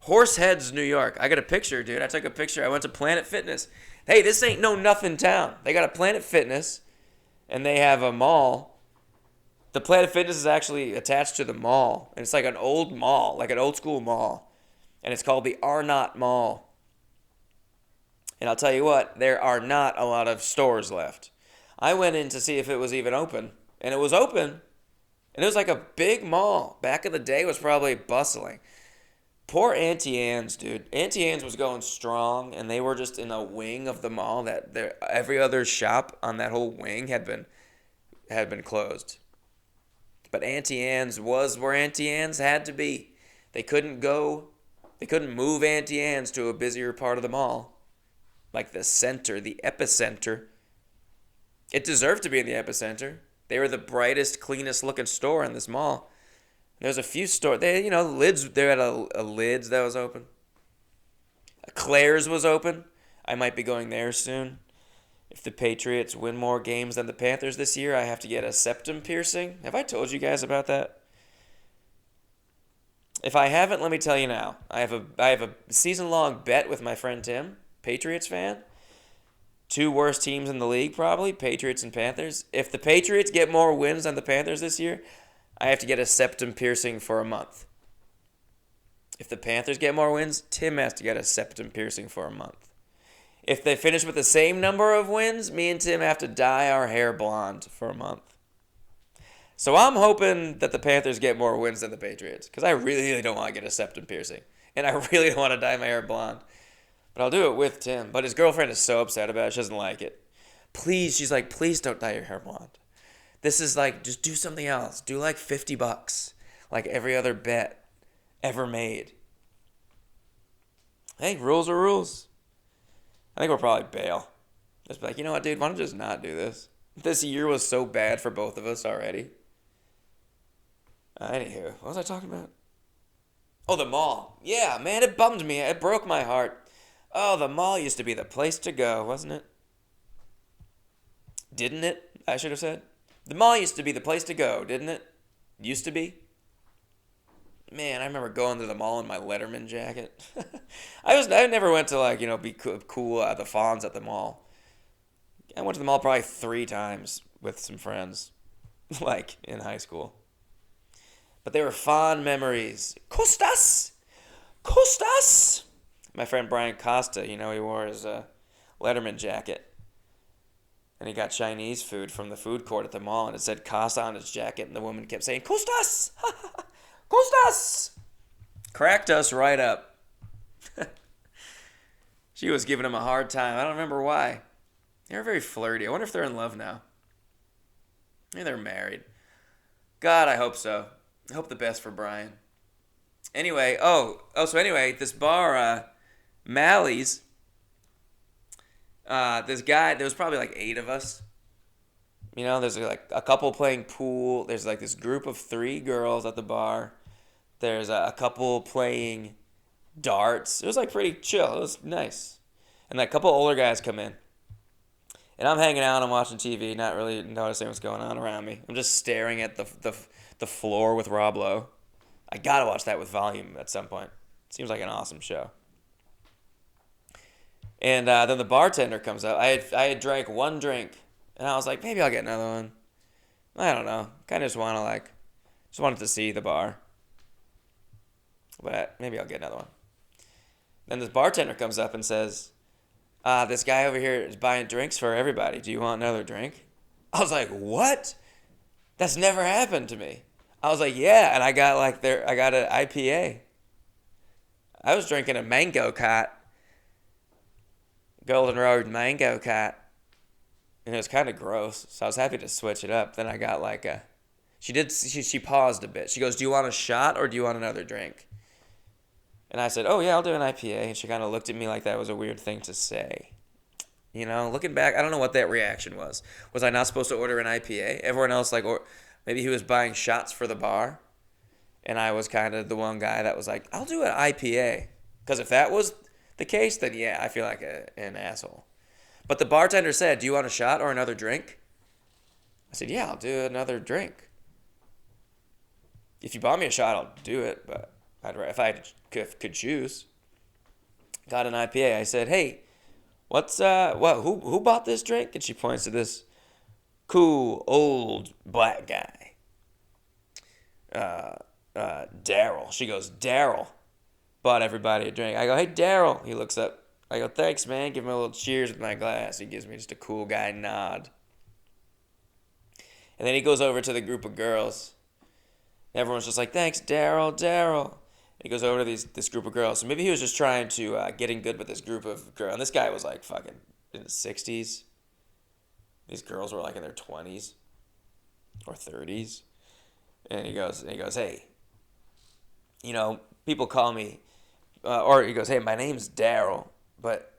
Horseheads, New York. I got a picture, dude. I took a picture. I went to Planet Fitness. Hey, this ain't no nothing town. They got a Planet Fitness, and they have a mall. The Planet Fitness is actually attached to the mall, and it's like an old mall, like an old school mall, and it's called the Arnott Mall. And I'll tell you what, there are not a lot of stores left. I went in to see if it was even open, and it was open, And it was like a big mall. Back in the day, it was probably bustling. Poor Auntie Anne's, dude. Auntie Anne's was going strong, and they were just in a wing of the mall that every other shop on that whole wing had been closed. But Auntie Anne's was where Auntie Anne's had to be. They couldn't move Auntie Anne's to a busier part of the mall, like the center, the epicenter. It deserved to be in the epicenter. They were the brightest, cleanest looking store in this mall. There's a few stores. They, Lids. They had a Lids that was open. A Claire's was open. I might be going there soon. If the Patriots win more games than the Panthers this year, I have to get a septum piercing. Have I told you guys about that? If I haven't, let me tell you now. I have a season-long bet with my friend Tim, Patriots fan. Two worst teams in the league, probably, Patriots and Panthers. If the Patriots get more wins than the Panthers this year, I have to get a septum piercing for a month. If the Panthers get more wins, Tim has to get a septum piercing for a month. If they finish with the same number of wins, me and Tim have to dye our hair blonde for a month. So I'm hoping that the Panthers get more wins than the Patriots, because I really don't want to get a septum piercing. And I really don't want to dye my hair blonde. But I'll do it with Tim. But his girlfriend is so upset about it. She doesn't like it. She's like, please don't dye your hair blonde. This is like, just do something else. Do like $50, like every other bet ever made. Hey, rules are rules. I think we'll probably bail. Just be like, you know what, dude? Why don't you just not do this? This year was so bad for both of us already. Anywho, what was I talking about? Oh, the mall. Yeah, man, it bummed me. It broke my heart. Oh, the mall used to be the place to go, wasn't it? Didn't it? I should have said. The mall used to be the place to go, didn't it? Used to be. Man, I remember going to the mall in my Letterman jacket. I never went to be cool at the Fonz at the mall. I went to the mall probably 3 times with some friends, like in high school. But they were fond memories. Costas! Costas! My friend Brian Costa, he wore his Letterman jacket. And he got Chinese food from the food court at the mall, and it said Costa on his jacket, and the woman kept saying, Costas! Costas! Cracked us right up. She was giving him a hard time. I don't remember why. They were very flirty. I wonder if they're in love now. Maybe they're married. God, I hope so. I hope the best for Brian. Anyway, this bar, Mally's, this guy, there was probably like 8 of us. There's like a couple playing pool. There's like this group of 3 girls at the bar. There's a couple playing darts. It was like pretty chill. It was nice. And like a couple older guys come in. And I'm hanging out, I'm watching TV, not really noticing what's going on around me. I'm just staring at the floor with Rob Lowe. I gotta watch that with volume at some point. Seems like an awesome show. And then the bartender comes up. I had drank 1 drink, and I was like, maybe I'll get another one. I don't know. Kind of just wanted to see the bar. But maybe I'll get another one. Then this bartender comes up and says, this guy over here is buying drinks for everybody. Do you want another drink? I was like, what? That's never happened to me. I was like, yeah, and I got an IPA. I was drinking a mango cat. Golden Road mango cat. And it was kind of gross, so I was happy to switch it up. Then I got she paused a bit. She goes, do you want a shot or do you want another drink? And I said, oh yeah, I'll do an IPA. And she kind of looked at me like that was a weird thing to say. Looking back, I don't know what that reaction was. Was I not supposed to order an IPA? Everyone else, or maybe he was buying shots for the bar. And I was kind of the one guy that was like, I'll do an IPA. Because if that was the case, then yeah, I feel like an asshole. But the bartender said, do you want a shot or another drink? I said, yeah, I'll do another drink. If you bought me a shot, I'll do it. But if I could choose. Got an IPA. I said, hey, who bought this drink? And she points to this cool old black guy. Daryl. She goes, Daryl bought everybody a drink. I go, hey, Daryl. He looks up. I go, thanks, man. Give him a little cheers with my glass. He gives me just a cool guy nod. And then he goes over to the group of girls. Everyone's just like, thanks, Daryl, Daryl. He goes over to this group of girls. So maybe he was just trying to get in good with this group of girls. And this guy was like fucking in his 60s. These girls were like in their 20s or 30s. And he goes, hey, people call me, or he goes, hey, my name's Daryl, but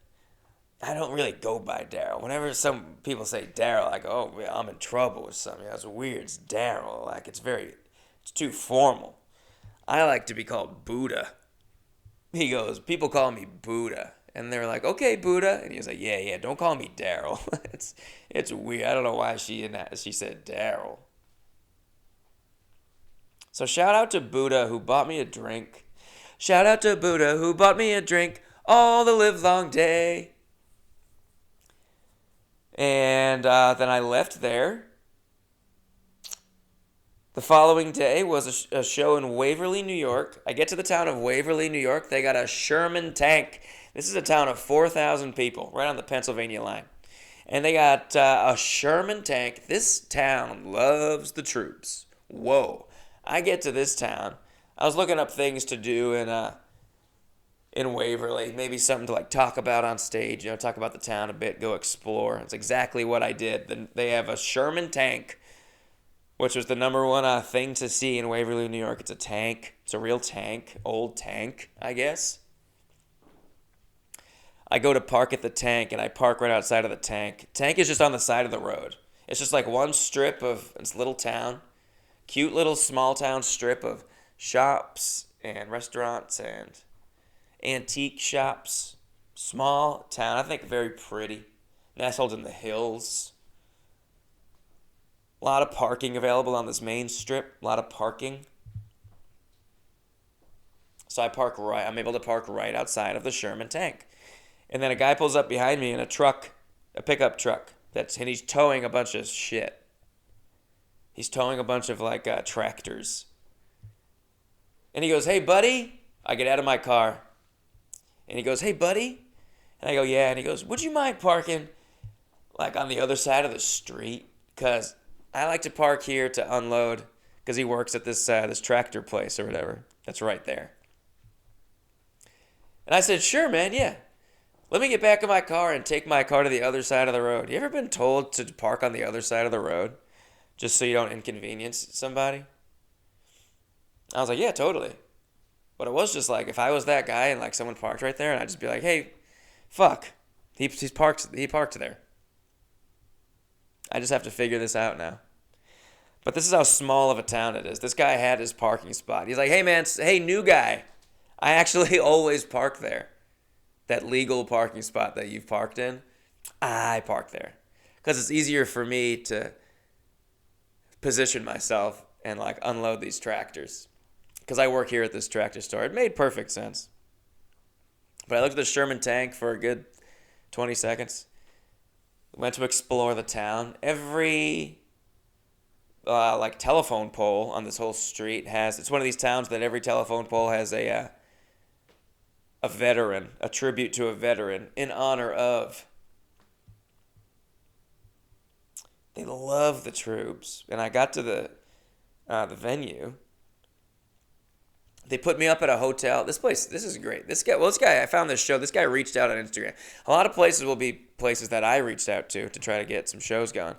I don't really go by Daryl. Whenever some people say Daryl, I go, oh, I'm in trouble with something. That's weird. It's Daryl. Like, it's too formal. I like to be called Buddha. He goes, people call me Buddha. And they're like, okay, Buddha. And he's like, yeah, don't call me Daryl. it's weird. I don't know why she said Daryl. So shout out to Buddha who bought me a drink. Shout out to Buddha who bought me a drink all the livelong day. And then I left there. The following day was a show in Waverly, New York. I get to the town of Waverly, New York. They got a Sherman tank. This is a town of 4,000 people, right on the Pennsylvania line. And they got a Sherman tank. This town loves the troops. Whoa. I get to this town. I was looking up things to do in Waverly. Maybe something to like talk about on stage. Talk about the town a bit, go explore. It's exactly what I did. They have a Sherman tank, which was the number one thing to see in Waverly, New York. It's a tank. It's a real tank. Old tank, I guess. I go to park at the tank, and I park right outside of the tank. Tank is just on the side of the road. It's just like one strip of this little town. Cute little small town strip of shops and restaurants and antique shops. Small town. I think very pretty. Nestled in the hills. A lot of parking available on this main strip. A lot of parking. So I'm able to park right outside of the Sherman tank. And then a guy pulls up behind me in a pickup truck. And he's towing a bunch of shit. He's towing a bunch of tractors. And he goes, hey, buddy. I get out of my car. And he goes, hey, buddy. And I go, yeah. And he goes, would you mind parking on the other side of the street? Because I like to park here to unload. Because he works at this tractor place or whatever. That's right there. And I said, sure, man, yeah. Let me get back in my car and take my car to the other side of the road. You ever been told to park on the other side of the road? Just so you don't inconvenience somebody? I was like, yeah, totally. But it was just if I was that guy and someone parked right there, and I'd just be like, hey, fuck. He parked there. I just have to figure this out now. But this is how small of a town it is. This guy had his parking spot. He's like, hey, man, hey, new guy. I actually always park there. That legal parking spot that you've parked in, I park there. Because it's easier for me to position myself and unload these tractors. Because I work here at this tractor store. It made perfect sense. But I looked at the Sherman tank for a good 20 seconds. Went to explore the town. Every telephone pole on this whole street it's one of these towns that every telephone pole has a veteran, a tribute to a veteran in honor of. They love the troops. And I got to the venue. They put me up at a hotel. This is great. This guy, I found this show. This guy reached out on Instagram. A lot of places will be places that I reached out to try to get some shows going.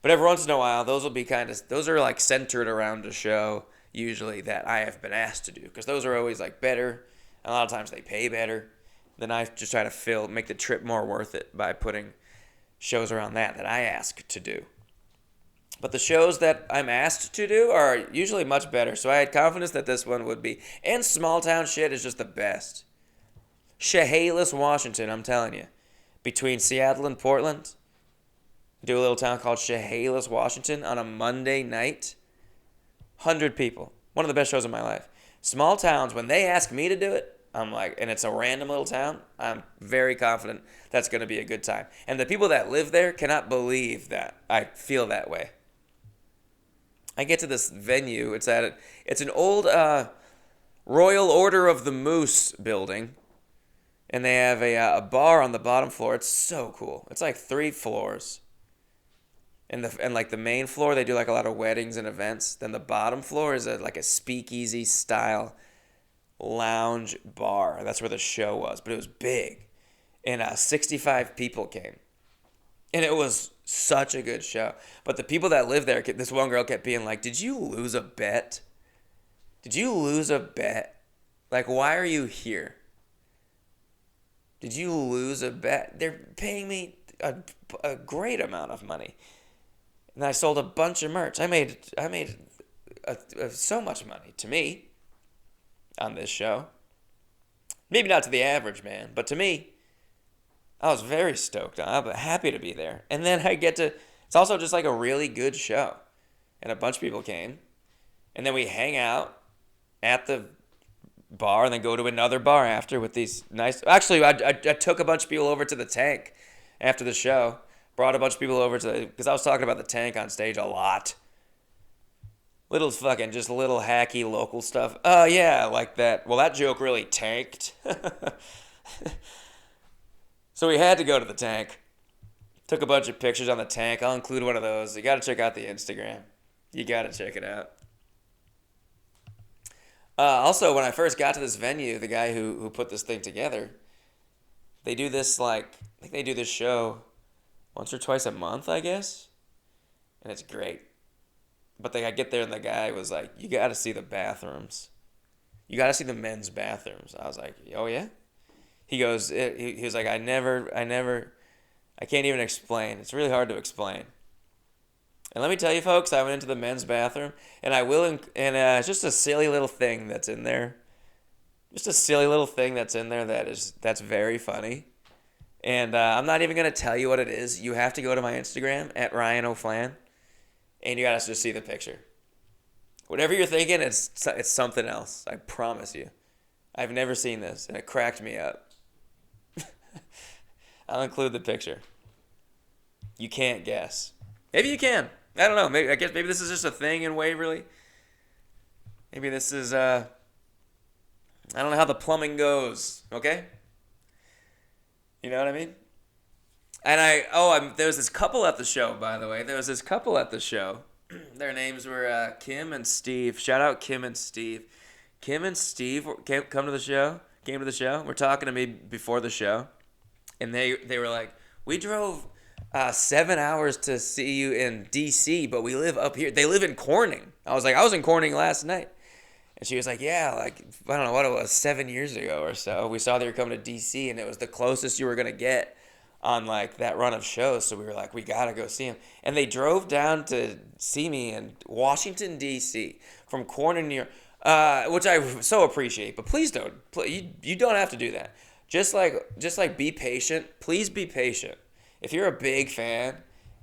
But every once in a while, those are centered around a show usually that I have been asked to do. Because those are always better. A lot of times they pay better. Then I just try to make the trip more worth it by putting shows around that I ask to do. But the shows that I'm asked to do are usually much better. So I had confidence that this one would be. And small town shit is just the best. Chehalis, Washington, I'm telling you. Between Seattle and Portland. Do a little town called Chehalis, Washington on a Monday night. 100 people. One of the best shows of my life. Small towns, when they ask me to do it, I'm and it's a random little town, I'm very confident that's going to be a good time. And the people that live there cannot believe that I feel that way. I get to this venue. It's an old Royal Order of the Moose building, and they have a bar on the bottom floor. It's so cool. It's 3 floors. And like the main floor, they do like a lot of weddings and events. Then the bottom floor is like a speakeasy style lounge bar. That's where the show was, but it was big, and 65 people came, and it was such a good show. But the people that lived there, this one girl kept being like, "Did you lose a bet? Did you lose a bet? Like, why are you here? Did you lose a bet? They're paying me a great amount of money, and I sold a bunch of merch. I made so much money to me on this show. Maybe not to the average man, but to me, I was very stoked. I'm happy to be there. And then I get to, it's also just like a really good show. And a bunch of people came. And then we hang out at the bar and then go to another bar after with these nice, actually, I took a bunch of people over to the tank after the show. Brought a bunch of people over to, because I was talking about the tank on stage a lot. Little fucking, just little hacky local stuff. Oh, yeah, like that. Well, that joke really tanked. So we had to go to the tank. Took a bunch of pictures on the tank. I'll include one of those. You got to check out the Instagram. You got to check it out. Also, when I first got to this venue, the guy who put this thing together, they do this, like, I think they do this show once or twice a month, I guess. And it's great. But I get there and the guy was like, "You got to see the bathrooms. You got to see the men's bathrooms." I was like, "Oh yeah?" He goes, he was like, I can't even explain. It's really hard to explain. And let me tell you, folks, I went into the men's bathroom, and it's just a silly little thing that's in there. Just a silly little thing that's in there that's very funny. And I'm not even going to tell you what it is. You have to go to my Instagram, at Ryan O'Flan. And you gotta just see the picture. Whatever you're thinking, it's something else. I promise you. I've never seen this, and it cracked me up. I'll include the picture. You can't guess. Maybe you can. I don't know. Maybe this is just a thing in Waverly. Maybe this is I don't know how the plumbing goes. Okay. You know what I mean? And there was this couple at the show, by the way. There was this couple at the show. Their names were Kim and Steve. Shout out Kim and Steve. Kim and Steve came to the show. We're talking to me before the show. And they were like, "We drove 7 hours to see you in D.C., but we live up here." They live in Corning. I was like, "I was in Corning last night." And she was like, "Yeah, like, I don't know what it was, 7 years ago or so. We saw that you were coming to D.C., and it was the closest you were going to get on like that run of shows, so we were like, we gotta go see him." And they drove down to see me in Washington D.C. from Corning, New York, which I so appreciate. But please don't, you don't have to do that. Just like be patient. Please be patient. If you're a big fan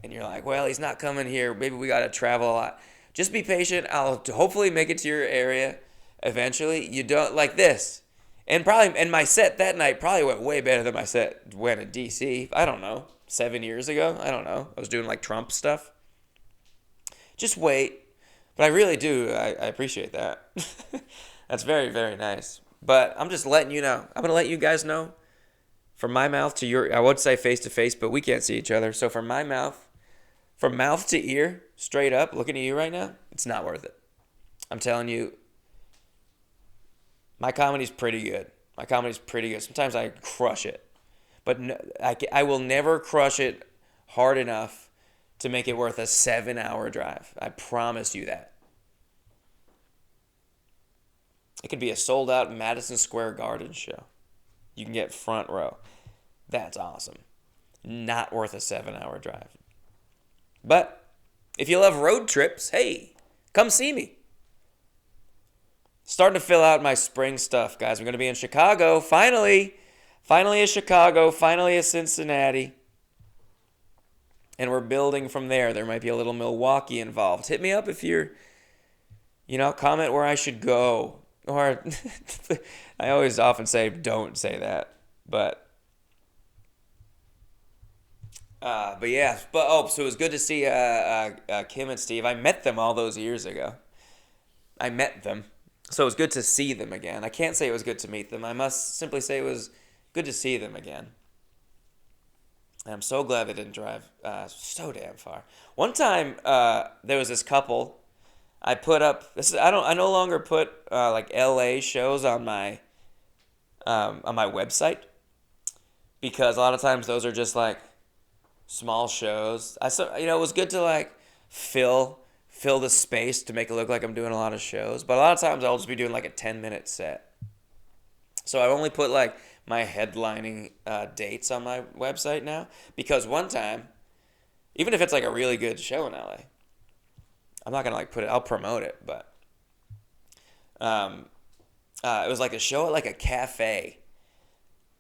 and you're like, well, he's not coming here, maybe we gotta travel a lot. Just be patient. I'll hopefully make it to your area eventually. You don't like this. And my set that night probably went way better than my set went in D.C. I don't know, 7 years ago. I don't know. I was doing like Trump stuff. Just wait. But I really do. I appreciate that. That's very, very nice. But I'm just letting you know. I'm going to let you guys know. From my mouth to your, I would say face to face, but we can't see each other. So from mouth to ear, straight up, looking at you right now, it's not worth it. I'm telling you. My comedy's pretty good. Sometimes I crush it. But no, I will never crush it hard enough to make it worth a 7-hour drive. I promise you that. It could be a sold-out Madison Square Garden show. You can get front row. That's awesome. Not worth a 7-hour drive. But if you love road trips, hey, come see me. Starting to fill out my spring stuff, guys. I'm going to be in Chicago. Finally a Chicago. Finally a Cincinnati. And we're building from there. There might be a little Milwaukee involved. Hit me up if you're, comment where I should go. Or I always often say, don't say that. But yeah. So it was good to see Kim and Steve. I met them all those years ago. So it was good to see them again. I can't say it was good to meet them. I must simply say it was good to see them again. And I'm so glad they didn't drive so damn far. One time, there was this couple. I put up this. I no longer put like L.A. shows on my website because a lot of times those are just like small shows. It was good to like fill the space to make it look like I'm doing a lot of shows. But a lot of times I'll just be doing like a 10-minute set. So I only put like my headlining dates on my website now because one time, even if it's like a really good show in LA, I'm not gonna like put it. I'll promote it, but it was like a show at like a cafe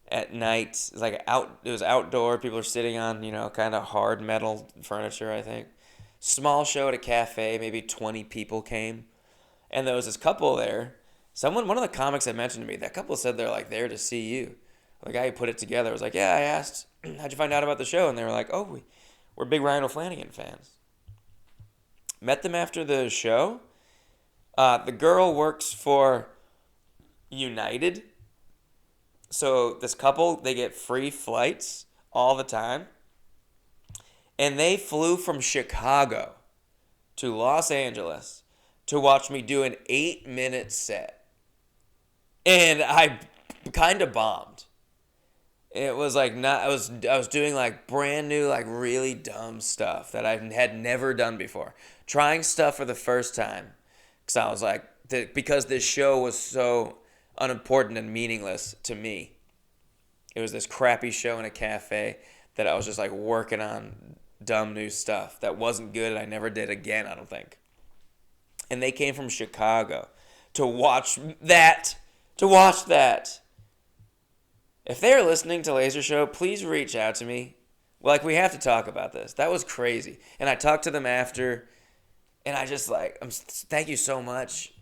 at night. It was like It was outdoor. People were sitting on kind of hard metal furniture. I think small show at a cafe. Maybe 20 people came, and there was this couple there. One of the comics had mentioned to me, that couple said they're like there to see you. The guy who put it together was like, yeah, I asked, how'd you find out about the show? And they were like, oh, we're big Ryan O'Flanagan fans. Met them after the show. The girl works for United. So this couple, they get free flights all the time. And they flew from Chicago to Los Angeles to watch me do an 8-minute set. And I kind of bombed. It was like I was doing like brand new, like really dumb stuff that I had never done before. Trying stuff for the first time. Because I was like, because this show was so unimportant and meaningless to me. It was this crappy show in a cafe that I was just like working on dumb new stuff that wasn't good and I never did again, I don't think. And they came from Chicago to watch that. If they're listening to Laser Show, please reach out to me. Like, we have to talk about this. That was crazy. And I talked to them after, and I just like, thank you so much.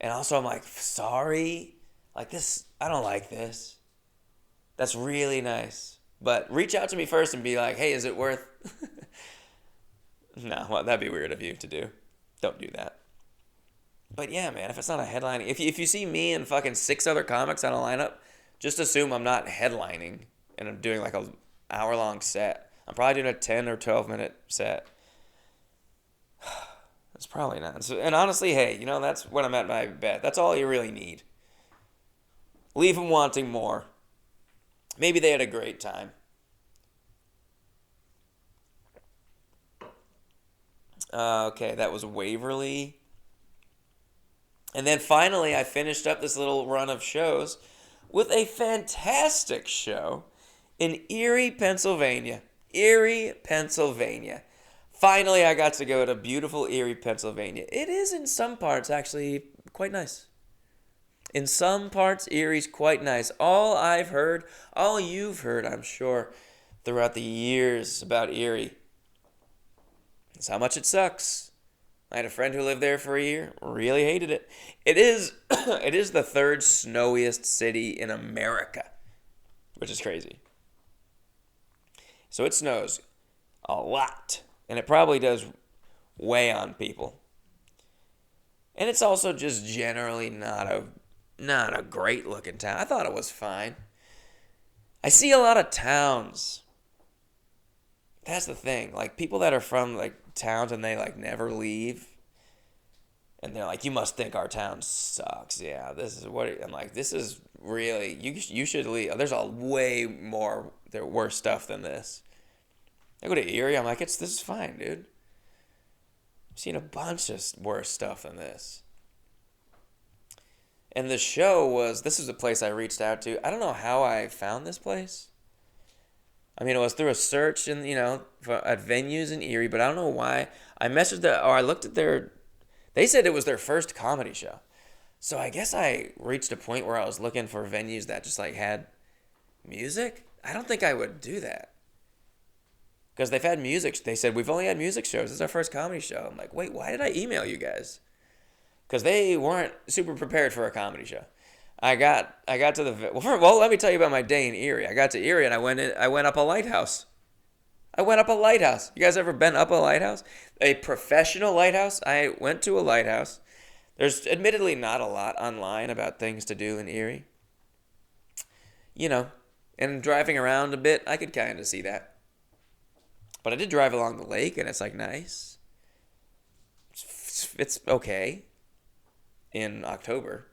And also I'm like, sorry. Like this, I don't like this. That's really nice. But reach out to me first and be like, hey, is it worth? No, well, that'd be weird of you to do. Don't do that. But yeah, man, if it's not a headlining, if you see me and fucking 6 other comics on a lineup, just assume I'm not headlining and I'm doing like a hour-long set. I'm probably doing a 10 or 12-minute set. That's probably not. So, and honestly, hey, that's when I'm at my bet. That's all you really need. Leave them wanting more. Maybe they had a great time. Okay, that was Waverly. And then finally, I finished up this little run of shows with a fantastic show in Erie, Pennsylvania. Finally, I got to go to beautiful Erie, Pennsylvania. It is in some parts actually quite nice. In some parts, Erie's quite nice. All you've heard, I'm sure, throughout the years about Erie is how much it sucks. I had a friend who lived there for a year, really hated it. It is the 3rd snowiest city in America, which is crazy. So it snows a lot, and it probably does weigh on people. And it's also just generally not a great looking town. I thought it was fine. I see a lot of towns. That's the thing. Like people that are from like towns and they like never leave. And they're like, you must think our town sucks. Yeah, this is what I'm like. This is really you should leave. There's a way more worse stuff than this. I go to Erie. I'm like, this is fine, dude. I've seen a bunch of worse stuff than this. And the show this is a place I reached out to. I don't know how I found this place. I mean, it was through a search at venues in Erie, but I don't know why. I looked at they said it was their first comedy show. So I guess I reached a point where I was looking for venues that just like had music. I don't think I would do that. Because they've had music. They said, we've only had music shows. This is our first comedy show. I'm like, wait, why did I email you guys? Because they weren't super prepared for a comedy show. I got to the let me tell you about my day in Erie. I got to Erie and I went up a lighthouse. You guys ever been up a lighthouse? A professional lighthouse? I went to a lighthouse. There's admittedly not a lot online about things to do in Erie. And driving around a bit, I could kind of see that. But I did drive along the lake, and it's like nice. It's okay in October.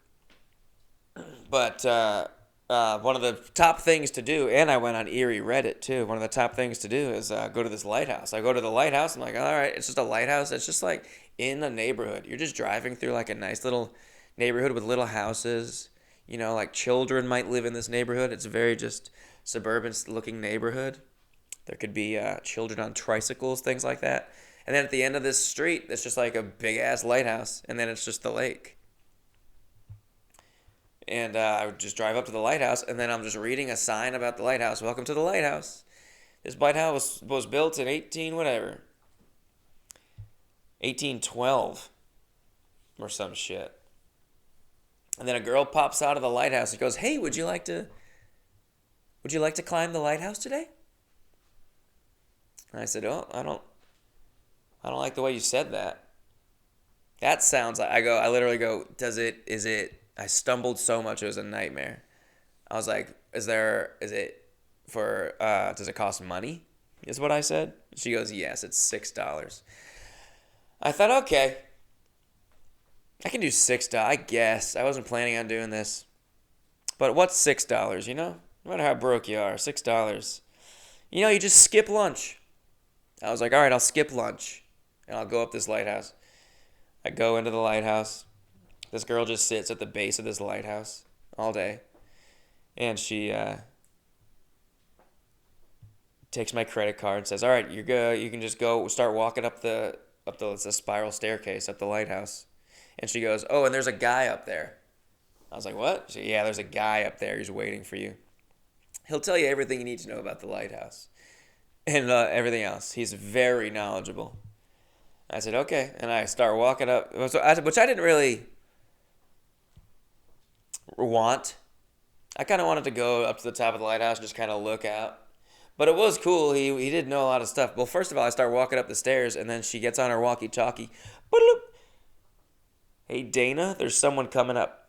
But one of the top things to do, and I went on Erie Reddit too. One of the top things to do is go to this lighthouse. I go to the lighthouse. I'm like, all right, it's just a lighthouse. It's just like in a neighborhood. You're just driving through like a nice little neighborhood with little houses. You know, like children might live in this neighborhood. It's a very just suburban looking neighborhood. There could be children on tricycles, things like that. And then at the end of this street, it's just like a big ass lighthouse, and then it's just the lake. And I would just drive up to the lighthouse, and then I'm just reading a sign about the lighthouse. Welcome to the lighthouse. This lighthouse was built in 1812 or some shit. And then a girl pops out of the lighthouse and goes, "Hey, would you like to climb the lighthouse today?" And I said, "Oh, I don't like the way you said that. That sounds like," I literally go, is it, I stumbled so much, it was a nightmare. I was like, does it cost money? Is what I said. She goes, "Yes, it's $6. I thought, okay, I can do $6, I guess. I wasn't planning on doing this. But what's $6, you know? No matter how broke you are, $6. You know, you just skip lunch. I was like, all right, I'll skip lunch, and I'll go up this lighthouse. I go into the lighthouse. This girl just sits at the base of this lighthouse all day, and she takes my credit card and says, "All right, you're good. You can just go start walking up the it's a spiral staircase up the lighthouse." And she goes, "Oh, and there's a guy up there." I was like, "What?" She goes, "Yeah, there's a guy up there. He's waiting for you. He'll tell you everything you need to know about the lighthouse and everything else. He's very knowledgeable." I said, "Okay," and I start walking up, which I didn't really want. I kind of wanted to go up to the top of the lighthouse and just kind of look out. But it was cool. He did know a lot of stuff. Well, first of all, I start walking up the stairs, and then she gets on her walkie-talkie. Boop. "Hey, Dana, there's someone coming up."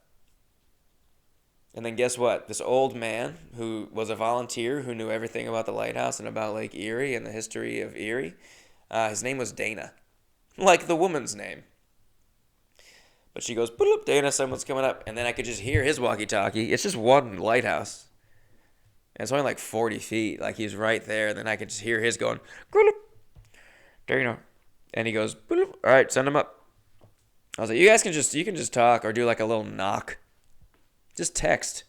And then guess what? This old man who was a volunteer who knew everything about the lighthouse and about Lake Erie and the history of Erie, his name was Dana. Like the woman's name. But she goes, "Boop, Dana, someone's coming up." And then I could just hear his walkie-talkie. It's just one lighthouse. And it's only like 40 feet. Like he's right there. And then I could just hear his going, "Dana." And he goes, "Boop. All right, send him up." I was like, you can just talk or do like a little knock. Just text.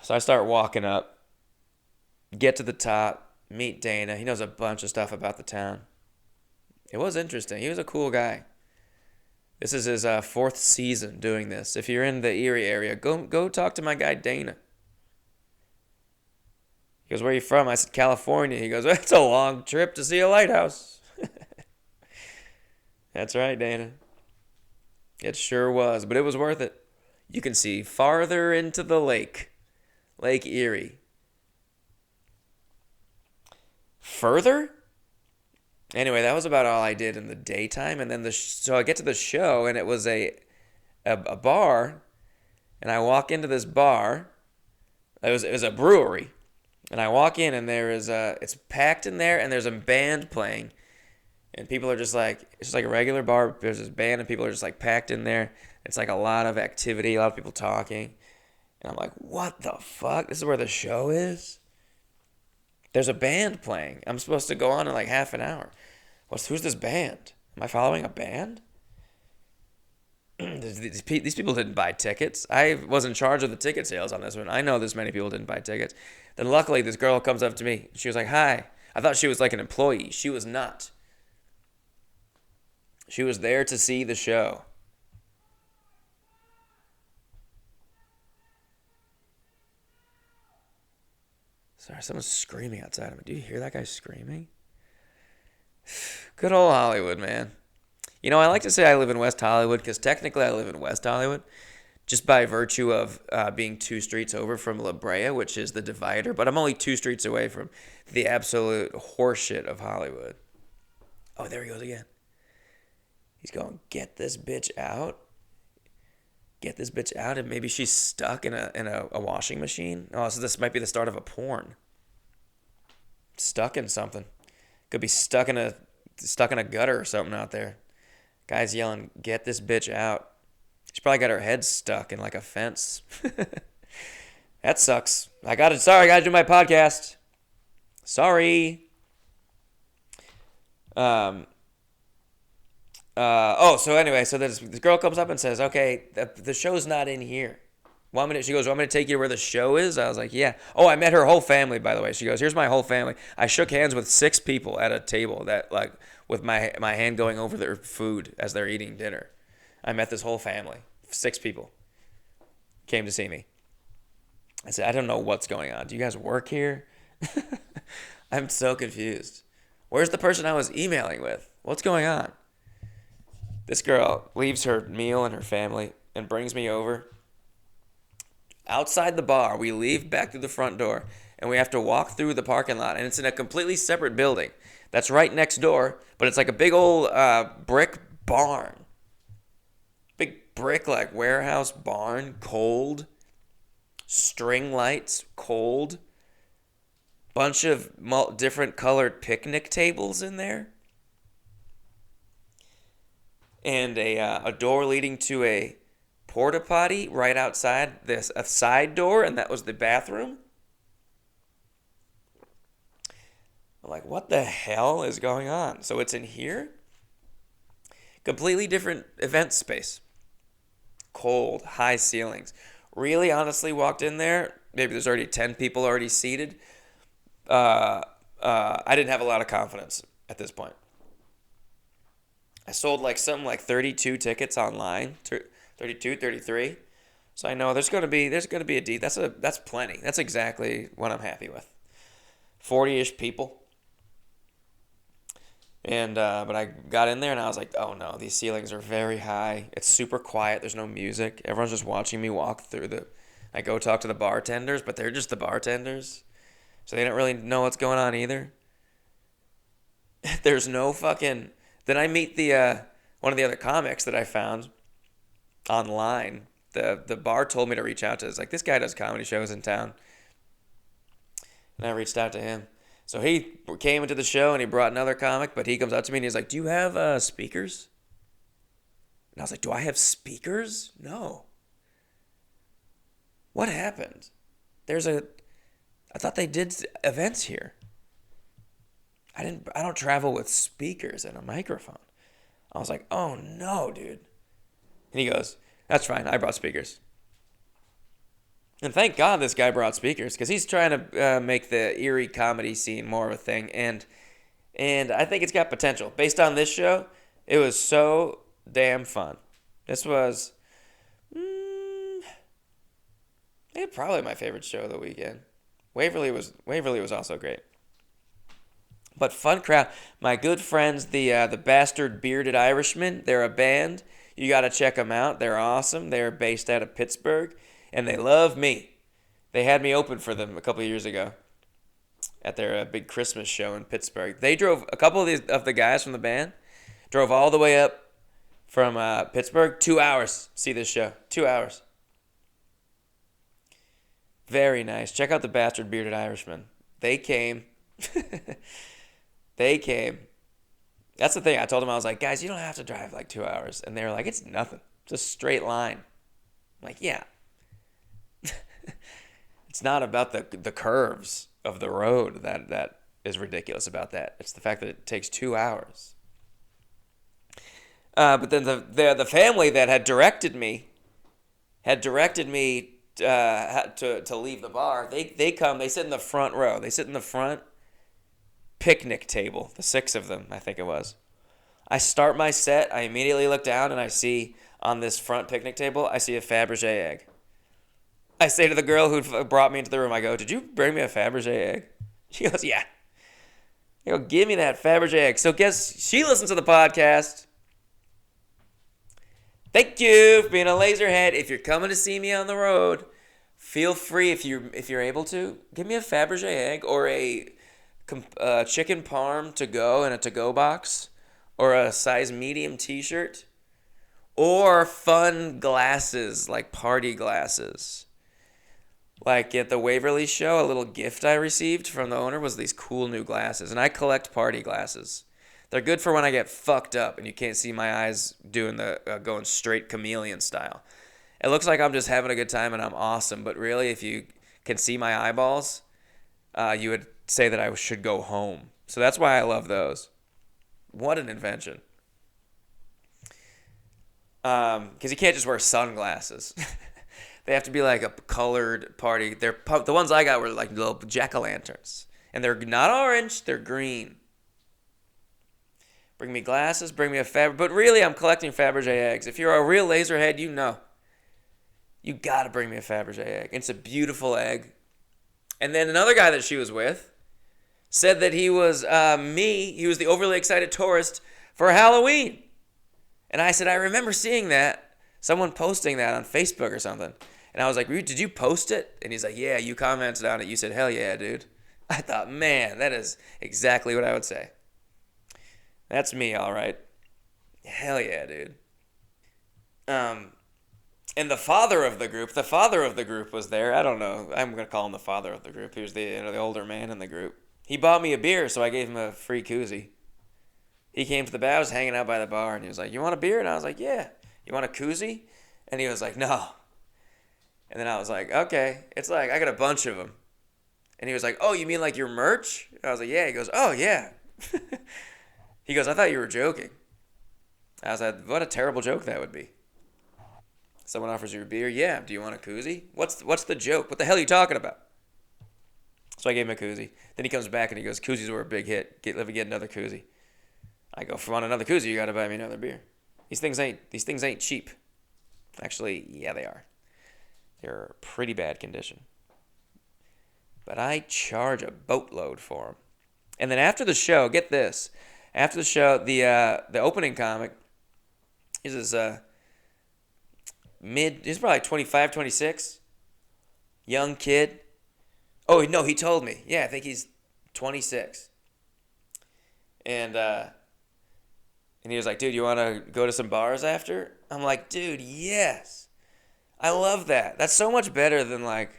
So I start walking up, get to the top, meet Dana. He knows a bunch of stuff about the town. It was interesting. He was a cool guy. This is his fourth season doing this. If you're in the Erie area, go talk to my guy Dana. He goes, "Where are you from?" I said, "California." He goes, "It's a long trip to see a lighthouse." That's right, Dana. It sure was, but it was worth it. You can see farther into the lake, Lake Erie. Further? Anyway, that was about all I did in the daytime, and then so I get to the show, and it was a bar, and I walk into this bar. It was a brewery, and I walk in, and it's packed in there, and there's a band playing, and people are just like, it's just like a regular bar. There's this band, and people are just like packed in there. It's like a lot of activity, a lot of people talking, and I'm like, what the fuck? This is where the show is? There's a band playing. I'm supposed to go on in like half an hour. Who's this band? Am I following a band? These people didn't buy tickets. I was in charge of the ticket sales on this one. I know this many people didn't buy tickets. Then luckily this girl comes up to me. She was like, "Hi." I thought she was like an employee. She was not. She was there to see the show. Sorry, someone's screaming outside of me. Do you hear that guy screaming? Good old Hollywood, man. You know, I like to say I live in West Hollywood because technically I live in West Hollywood just by virtue of being 2 streets over from La Brea, which is the divider. But I'm only 2 streets away from the absolute horseshit of Hollywood. Oh, there he goes again. He's going, "Get this bitch out. Get this bitch out." And maybe she's stuck in a washing machine. Oh, so this might be the start of a porn. Stuck in something. Could be stuck in a gutter or something out there. Guy's yelling, "Get this bitch out." She's probably got her head stuck in like a fence. That sucks. I gotta do my podcast. Sorry. So anyway, so this girl comes up and says, "Okay, the show's not in here. She goes, want me to take you to where the show is?" I was like, "Yeah." Oh, I met her whole family, by the way. She goes, "Here's my whole family." I shook hands with 6 people at a table that, like, with my hand going over their food as they're eating dinner. I met this whole family. 6 people came to see me. I said, "I don't know what's going on. Do you guys work here?" I'm so confused. Where's the person I was emailing with? What's going on? This girl leaves her meal and her family and brings me over. Outside the bar, we leave back through the front door, and we have to walk through the parking lot, and it's in a completely separate building that's right next door, but it's like a big old brick barn. Big brick, like, warehouse barn, cold. String lights, cold. Bunch of different colored picnic tables in there. And a door leading to a porta potty right outside this, a side door, and that was the bathroom. I'm like, what the hell is going on? So it's in here? Completely different event space. Cold, high ceilings. Really, honestly, walked in there. Maybe there's already 10 people already seated. I didn't have a lot of confidence at this point. I sold something like 32 tickets online, 32, 33. So I know there's gonna be a D. That's plenty. That's exactly what I'm happy with. 40-ish people. And but I got in there and I was like, oh no, these ceilings are very high. It's super quiet. There's no music. Everyone's just watching me walk through I go talk to the bartenders, but they're just the bartenders. So they don't really know what's going on either. There's no fucking... Then I meet the one of the other comics that I found online. The bar told me to reach out to. It's like, this guy does comedy shows in town. And I reached out to him. So he came into the show and he brought another comic, but he comes up to me and he's like, "Do you have speakers?" And I was like, "Do I have speakers? No. What happened? I thought they did events here. I don't travel with speakers and a microphone." I was like, "Oh no, dude." And he goes, "That's fine. I brought speakers." And thank God this guy brought speakers, because he's trying to make the Erie comedy scene more of a thing. And I think it's got potential. Based on this show, it was so damn fun. This was probably my favorite show of the weekend. Waverly was also great. But fun crowd. My good friends, the Bastard Bearded Irishmen, they're a band. You got to check them out. They're awesome. They're based out of Pittsburgh. And they love me. They had me open for them a couple of years ago at their big Christmas show in Pittsburgh. They drove, a couple of the guys from the band drove all the way up from Pittsburgh, 2 hours to see this show. 2 hours. Very nice. Check out the Bastard Bearded Irishmen. They came. They came. That's the thing. I told them, I was like, "Guys, you don't have to drive 2 hours." And they were like, "It's nothing. It's a straight line." I'm like, yeah. It's not about the curves of the road that is ridiculous about that. It's the fact that it takes 2 hours. But then the family that had directed me to leave the bar. They come. They sit in the front row. They sit in the front picnic table. The 6 of them, I think it was. I start my set. I immediately look down and I see on this front picnic table, I see a Fabergé egg. I say to the girl who brought me into the room, I go, "Did you bring me a Fabergé egg?" She goes, "Yeah." I go, "Give me that Fabergé egg." So guess she listens to the podcast. Thank you for being a laserhead. If you're coming to see me on the road, feel free, if you're able to, give me a Fabergé egg or a chicken parm to go in a to-go box, or a size medium t-shirt, or fun glasses, like party glasses. Like at the Waverly show, a little gift I received from the owner was these cool new glasses, and I collect party glasses. They're good for when I get fucked up and you can't see my eyes doing the going straight chameleon style. It looks like I'm just having a good time and I'm awesome, but really, if you can see my eyeballs, you would say that I should go home. So that's why I love those. What an invention. Because you can't just wear sunglasses. They have to be like a colored party. The ones I got were like little jack-o'-lanterns. And they're not orange, they're green. Bring me glasses, bring me a Fabergé. But really, I'm collecting Fabergé eggs. If you're a real laserhead, you know. You gotta bring me a Fabergé egg. It's a beautiful egg. And then another guy that she was with said that he was he was the overly excited tourist for Halloween. And I said, I remember seeing that, someone posting that on Facebook or something. And I was like, did you post it? And he's like, yeah, you commented on it. You said, hell yeah, dude. I thought, man, that is exactly what I would say. That's me, all right. Hell yeah, dude. And the father of the group was there. I don't know. I'm going to call him the father of the group. He was the older man in the group. He bought me a beer, so I gave him a free koozie. He came to the bar. I was hanging out by the bar, and he was like, you want a beer? And I was like, yeah. You want a koozie? And he was like, no. And then I was like, okay. It's like, I got a bunch of them. And he was like, oh, you mean like your merch? And I was like, yeah. He goes, oh, yeah. He goes, I thought you were joking. I was like, what a terrible joke that would be. Someone offers you a beer. Yeah. Do you want a koozie? What's the joke? What the hell are you talking about? So I gave him a koozie. Then he comes back and he goes, koozies were a big hit. Let me get another koozie. I go, if you want another koozie, you got to buy me another beer. These things ain't cheap. Actually, yeah, they are. They're pretty bad condition. But I charge a boatload for them. And then after the show, get this. After the show, the opening comic is he's probably like 25, 26. Young kid. Oh, no, he told me. Yeah, I think he's 26. And he was like, dude, you want to go to some bars after? I'm like, dude, yes. I love that. That's so much better than, like,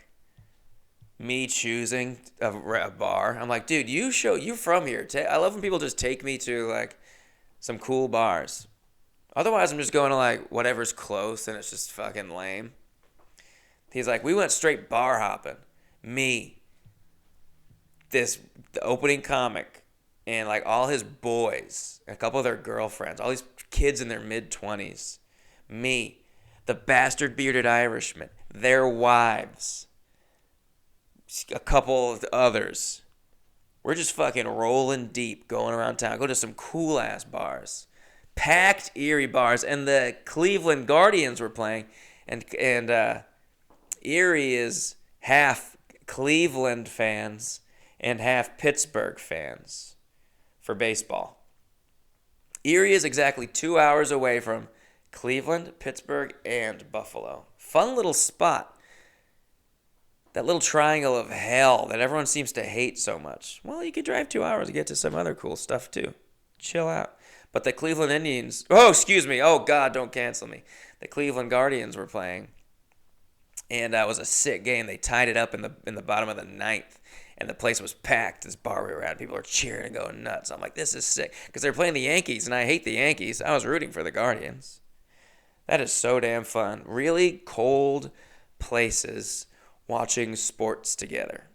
me choosing a bar. I'm like, dude, you from here. I love when people just take me to, like, some cool bars. Otherwise, I'm just going to, like, whatever's close, and it's just fucking lame. He's like, we went straight bar hopping. The opening comic, and like all his boys, a couple of their girlfriends, all these kids in their mid-20s, the bastard bearded Irishman, their wives, a couple of others. We're just fucking rolling deep, going around town, go to some cool ass bars, packed Erie bars, and the Cleveland Guardians were playing, and Erie is half Cleveland fans and half Pittsburgh fans for baseball. Erie is exactly 2 hours away from Cleveland, Pittsburgh, and Buffalo. Fun little spot. That little triangle of hell that everyone seems to hate so much. Well, you could drive 2 hours to get to some other cool stuff too. Chill out. But the Cleveland Indians... Oh, excuse me. Oh, God, don't cancel me. The Cleveland Guardians were playing. And it was a sick game. They tied it up in the bottom of the ninth. And the place was packed. This bar we were at, people were cheering and going nuts. I'm like, this is sick. Because they're playing the Yankees, and I hate the Yankees. I was rooting for the Guardians. That is so damn fun. Really cold places watching sports together.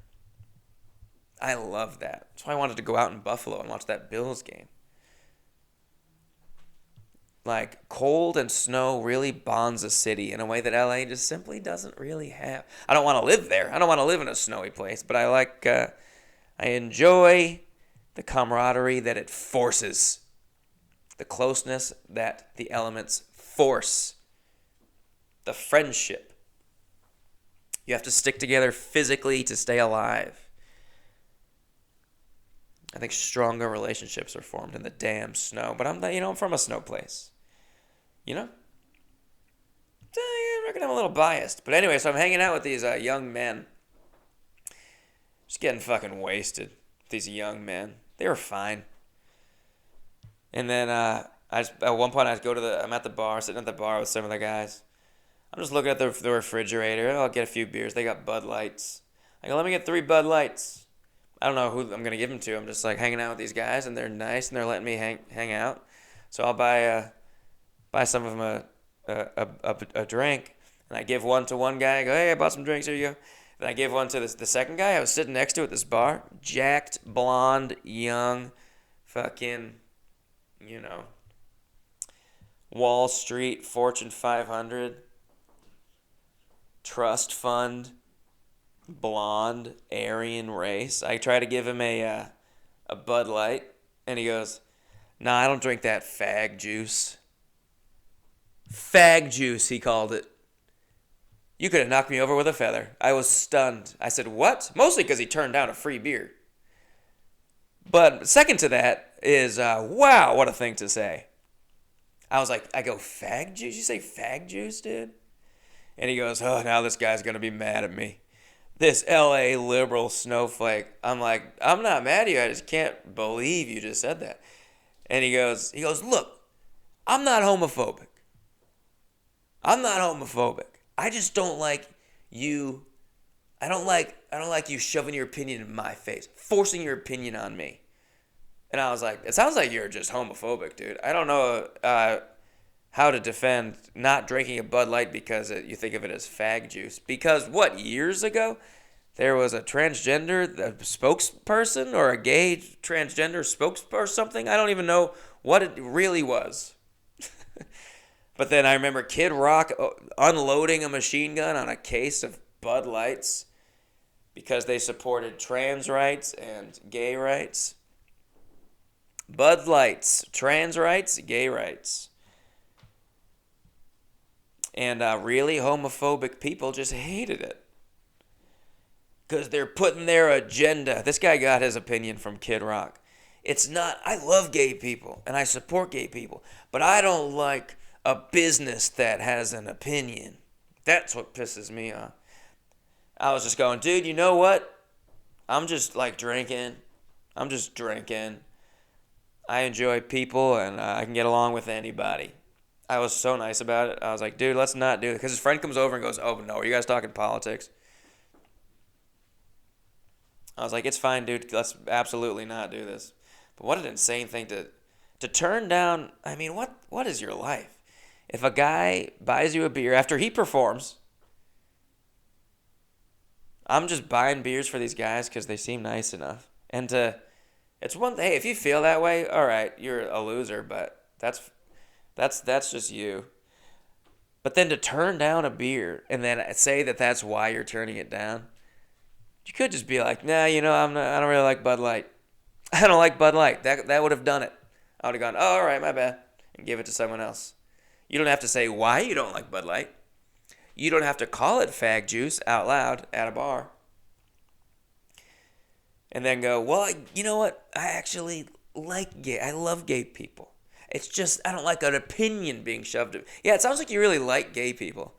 I love that. That's why I wanted to go out in Buffalo and watch that Bills game. Like, cold and snow really bonds a city in a way that LA just simply doesn't really have. I don't want to live there. I don't want to live in a snowy place, but I enjoy the camaraderie that it forces. The closeness that the elements force. The friendship. You have to stick together physically to stay alive. I think stronger relationships are formed in the damn snow, but I'm from a snow place. You know? I reckon I'm a little biased. But anyway, so I'm hanging out with these young men. Just getting fucking wasted. These young men. They were fine. And then at one point I'm at the bar, sitting at the bar with some of the guys. I'm just looking at the refrigerator. I'll get a few beers. They got Bud Lights. I go, let me get 3 Bud Lights. I don't know who I'm gonna give them to. I'm just like hanging out with these guys, and they're nice, and they're letting me hang out. So I'll buy some of them a drink, and I give one to one guy. I go, hey, I bought some drinks. Here you go. Then I give one to the second guy I was sitting next to at this bar. Jacked, blonde, young, fucking, you know, Wall Street, Fortune 500, trust fund, blonde, Aryan race. I try to give him a Bud Light, and he goes, nah, I don't drink that fag juice. Fag juice, he called it. You could have knocked me over with a feather. I was stunned. I said, what? Mostly because he turned down a free beer. But second to that is, wow, what a thing to say. I was like, I go, fag juice? You say fag juice, dude? And he goes, oh, now this guy's going to be mad at me. This LA liberal snowflake. I'm like, I'm not mad at you. I just can't believe you just said that. And he goes, look, I'm not homophobic. I'm not homophobic. I just don't like you. I don't like you shoving your opinion in my face, forcing your opinion on me. And I was like, it sounds like you're just homophobic, dude. I don't know how to defend not drinking a Bud Light because you think of it as fag juice. Because what, years ago, there was a transgender spokesperson or a gay transgender spokesperson or something. I don't even know what it really was. But then I remember Kid Rock unloading a machine gun on a case of Bud Lights because they supported trans rights and gay rights. Bud Lights, trans rights, gay rights. And really homophobic people just hated it. Because they're putting their agenda. This guy got his opinion from Kid Rock. It's not, I love gay people and I support gay people, but I don't like a business that has an opinion. That's what pisses me off. I was just going, dude, you know what? I'm just like drinking. I'm just drinking. I enjoy people and I can get along with anybody. I was so nice about it. I was like, dude, let's not do it. Because his friend comes over and goes, oh, no, are you guys talking politics? I was like, it's fine, dude. Let's absolutely not do this. But what an insane thing to turn down. I mean, what is your life? If a guy buys you a beer after he performs, I'm just buying beers for these guys because they seem nice enough. And it's one thing. Hey, if you feel that way, all right, you're a loser. But that's just you. But then to turn down a beer and then say that that's why you're turning it down, you could just be like, nah, you know, I don't really like Bud Light. I don't like Bud Light. That would have done it. I would have gone, oh, all right, my bad, and give it to someone else. You don't have to say why you don't like Bud Light. You don't have to call it fag juice out loud at a bar. And then go, well, you know what? I actually like gay. I love gay people. It's just I don't like an opinion being shoved. Yeah, it sounds like you really like gay people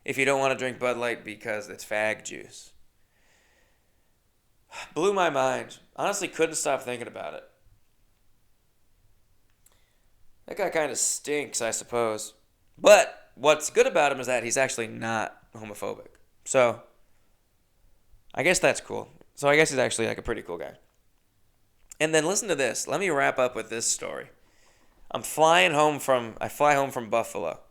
if you don't want to drink Bud Light because it's fag juice. Blew my mind. Honestly, couldn't stop thinking about it. That guy kind of stinks, I suppose. But what's good about him is that he's actually not homophobic. So, I guess that's cool. So I guess he's actually like a pretty cool guy. And then listen to this. Let me wrap up with this story. I fly home from Buffalo.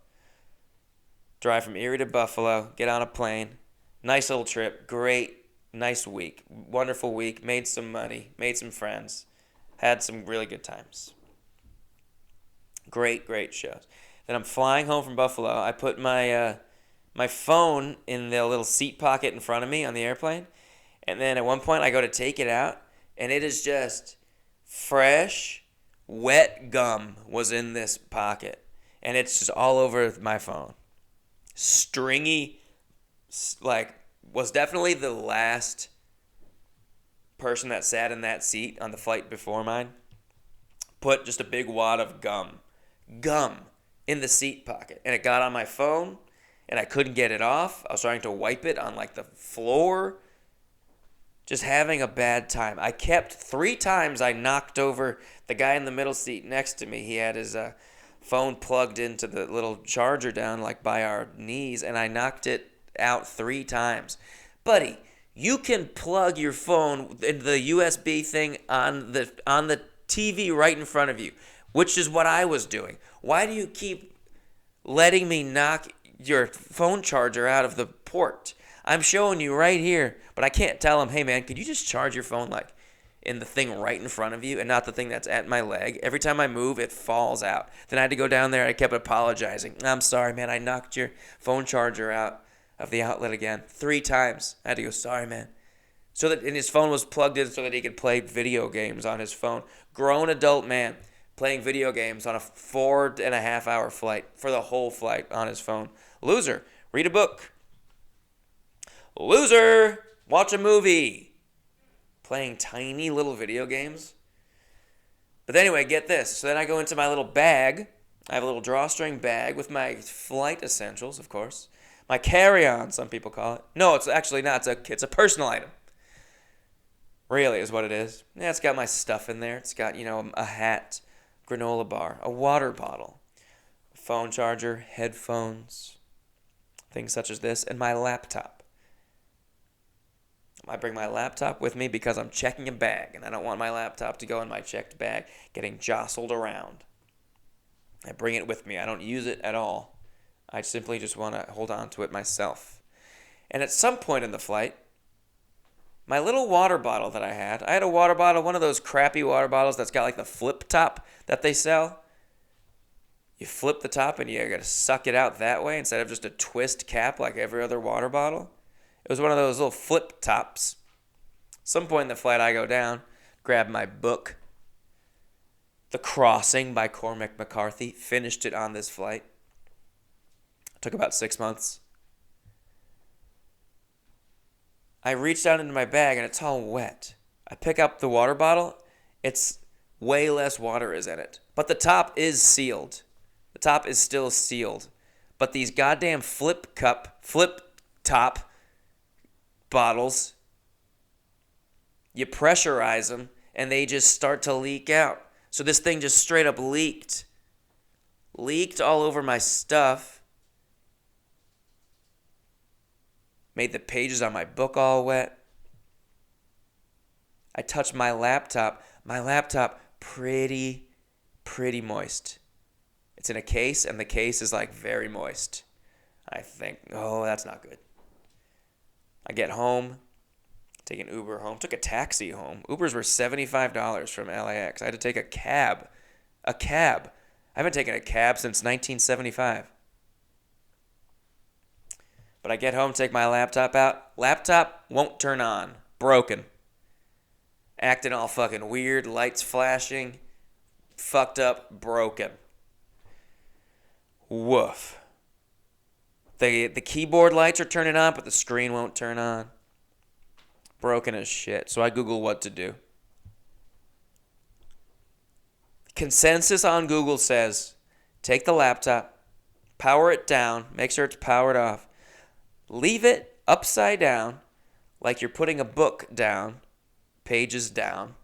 Drive from Erie to Buffalo, get on a plane. Nice little trip, great, nice week, wonderful week, made some money, made some friends, had some really good times. Great shows. Then I'm flying home from Buffalo. I put my phone in the little seat pocket in front of me on the airplane. And then at one point I go to take it out, and it is just fresh, wet gum was in this pocket. And it's just all over my phone. Stringy, like, was definitely the last person that sat in that seat on the flight before mine. Put just a big wad of gum in the seat pocket, and it got on my phone, and I couldn't get it off. I was trying to wipe it on like the floor, just having a bad time. I kept 3 times I knocked over the guy in the middle seat next to me. He had his phone plugged into the little charger down like by our knees, and I knocked it out 3 times. Buddy, you can plug your phone into the USB thing on the TV right in front of you, which is what I was doing. Why do you keep letting me knock your phone charger out of the port? I'm showing you right here, but I can't tell him, hey man, could you just charge your phone like in the thing right in front of you and not the thing that's at my leg? Every time I move, it falls out. Then I had to go down there. I kept apologizing. I'm sorry, man. I knocked your phone charger out of the outlet again 3 times. I had to go, sorry, man. And his phone was plugged in so that he could play video games on his phone. Grown adult man playing video games on a 4.5-hour flight for the whole flight on his phone. Loser. Read a book. Loser. Watch a movie. Playing tiny little video games. But anyway, get this. So then I go into my little bag. I have a little drawstring bag with my flight essentials, of course. My carry-on, some people call it. No, it's actually not. It's a personal item. Really is what it is. Yeah, it's got my stuff in there. It's got, a hat, granola bar, a water bottle, a phone charger, headphones, things such as this, and my laptop. I bring my laptop with me because I'm checking a bag, and I don't want my laptop to go in my checked bag getting jostled around. I bring it with me. I don't use it at all. I simply just want to hold on to it myself. And at some point in the flight, my little water bottle that I had a water bottle, one of those crappy water bottles that's got like the flip top that they sell. You flip the top and you got to suck it out that way instead of just a twist cap like every other water bottle. It was one of those little flip tops. Some point in the flight, I go down, grab my book, The Crossing by Cormac McCarthy. Finished it on this flight. It took about 6 months. I reach down into my bag, and it's all wet. I pick up the water bottle. It's way less water is in it. But the top is sealed. The top is still sealed. But these goddamn flip top bottles, you pressurize them and they just start to leak out. So this thing just straight up leaked all over my stuff, made the pages on my book all wet. I touched my laptop pretty moist. It's in a case and the case is like very moist. I think, oh, that's not good. I get home, take an Uber home, took a taxi home. Ubers were $75 from LAX. I had to take a cab. I haven't taken a cab since 1975. But I get home, take my laptop out. Laptop won't turn on. Broken. Acting all fucking weird, lights flashing. Fucked up, broken. Woof. The keyboard lights are turning on, but the screen won't turn on. Broken as shit. So I Google what to do. Consensus on Google says, take the laptop, power it down, make sure it's powered off, leave it upside down like you're putting a book down, pages down,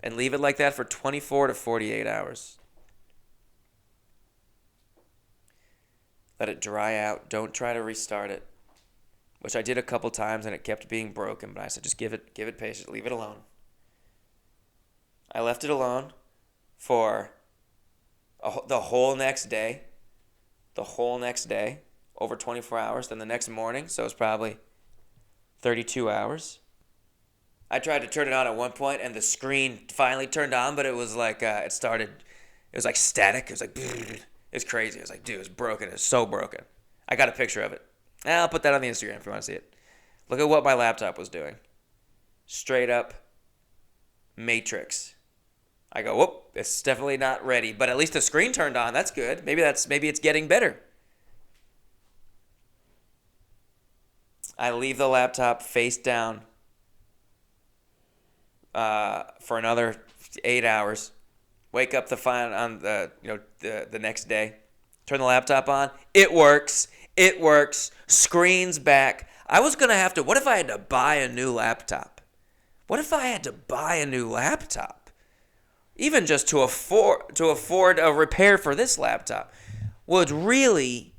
and leave it like that for 24 to 48 hours. Let it dry out. Don't try to restart it, which I did a couple times and it kept being broken, but I said just give it patience, leave it alone. I left it alone for the whole next day, over 24 hours. Then the next morning, so it was probably 32 hours. I tried to turn it on at one point and the screen finally turned on, but it was like, it was like static. It was like, it's crazy. I was like, dude, it's broken. It's so broken. I got a picture of it. I'll put that on the Instagram if you want to see it. Look at what my laptop was doing. Straight up Matrix. I go, whoop, it's definitely not ready. But at least the screen turned on. That's good. Maybe it's getting better. I leave the laptop face down for another 8 hours. Wake up on the next day. Turn the laptop on. It works. Screen's back. I was going to have to, what if I had to buy a new laptop? even just to afford a repair for this laptop, would really,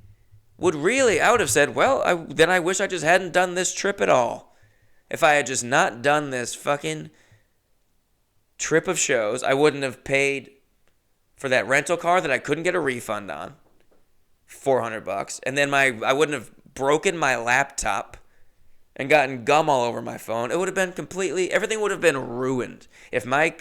I would have said, well, then I wish I just hadn't done this trip at all. If I had just not done this fucking trip of shows, I wouldn't have paid for that rental car that I couldn't get a refund on, $400, and then I wouldn't have broken my laptop and gotten gum all over my phone. It would have been everything would have been ruined. If my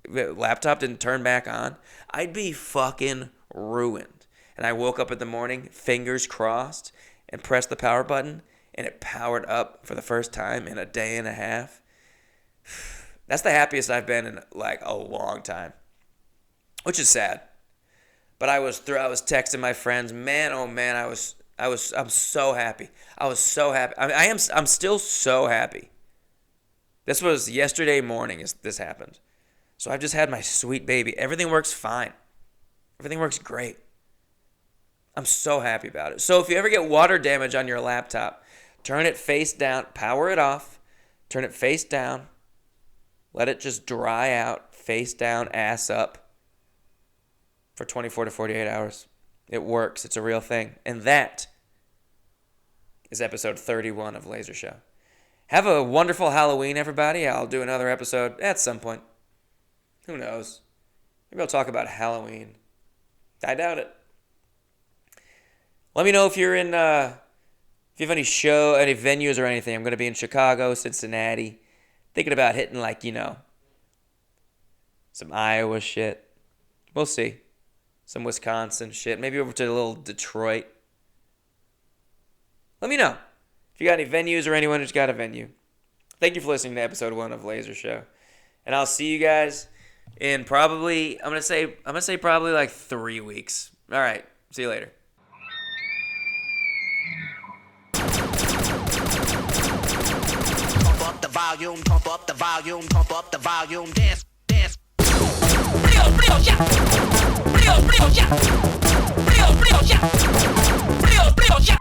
laptop didn't turn back on, I'd be fucking ruined. And I woke up in the morning, fingers crossed, and pressed the power button, and it powered up for the first time in a day and a half. That's the happiest I've been in like a long time, which is sad. But I was texting my friends, man, oh man, I'm so happy. I was so happy. I'm still so happy. This was yesterday morning as this happened. So I've just had my sweet baby. Everything works fine. Everything works great. I'm so happy about it. So if you ever get water damage on your laptop, turn it face down, power it off, turn it face down, let it just dry out, face down, ass up for 24 to 48 hours. It works. It's a real thing. And that is episode 31 of Laser Show. Have a wonderful Halloween, everybody. I'll do another episode at some point. Who knows? Maybe I'll talk about Halloween. I doubt it. Let me know if you're in, if you have any venues or anything. I'm going to be in Chicago, Cincinnati. Thinking about hitting some Iowa shit. We'll see. Some Wisconsin shit. Maybe over to a little Detroit. Let me know if you got any venues or anyone who's got a venue. Thank you for listening to episode 1 of Laser Show. And I'll see you guys in probably, I'm gonna say probably like 3 weeks. All right. See you later. Pump up the volume, pump up the volume, pump up the volume, dance, dance. Brio, ya.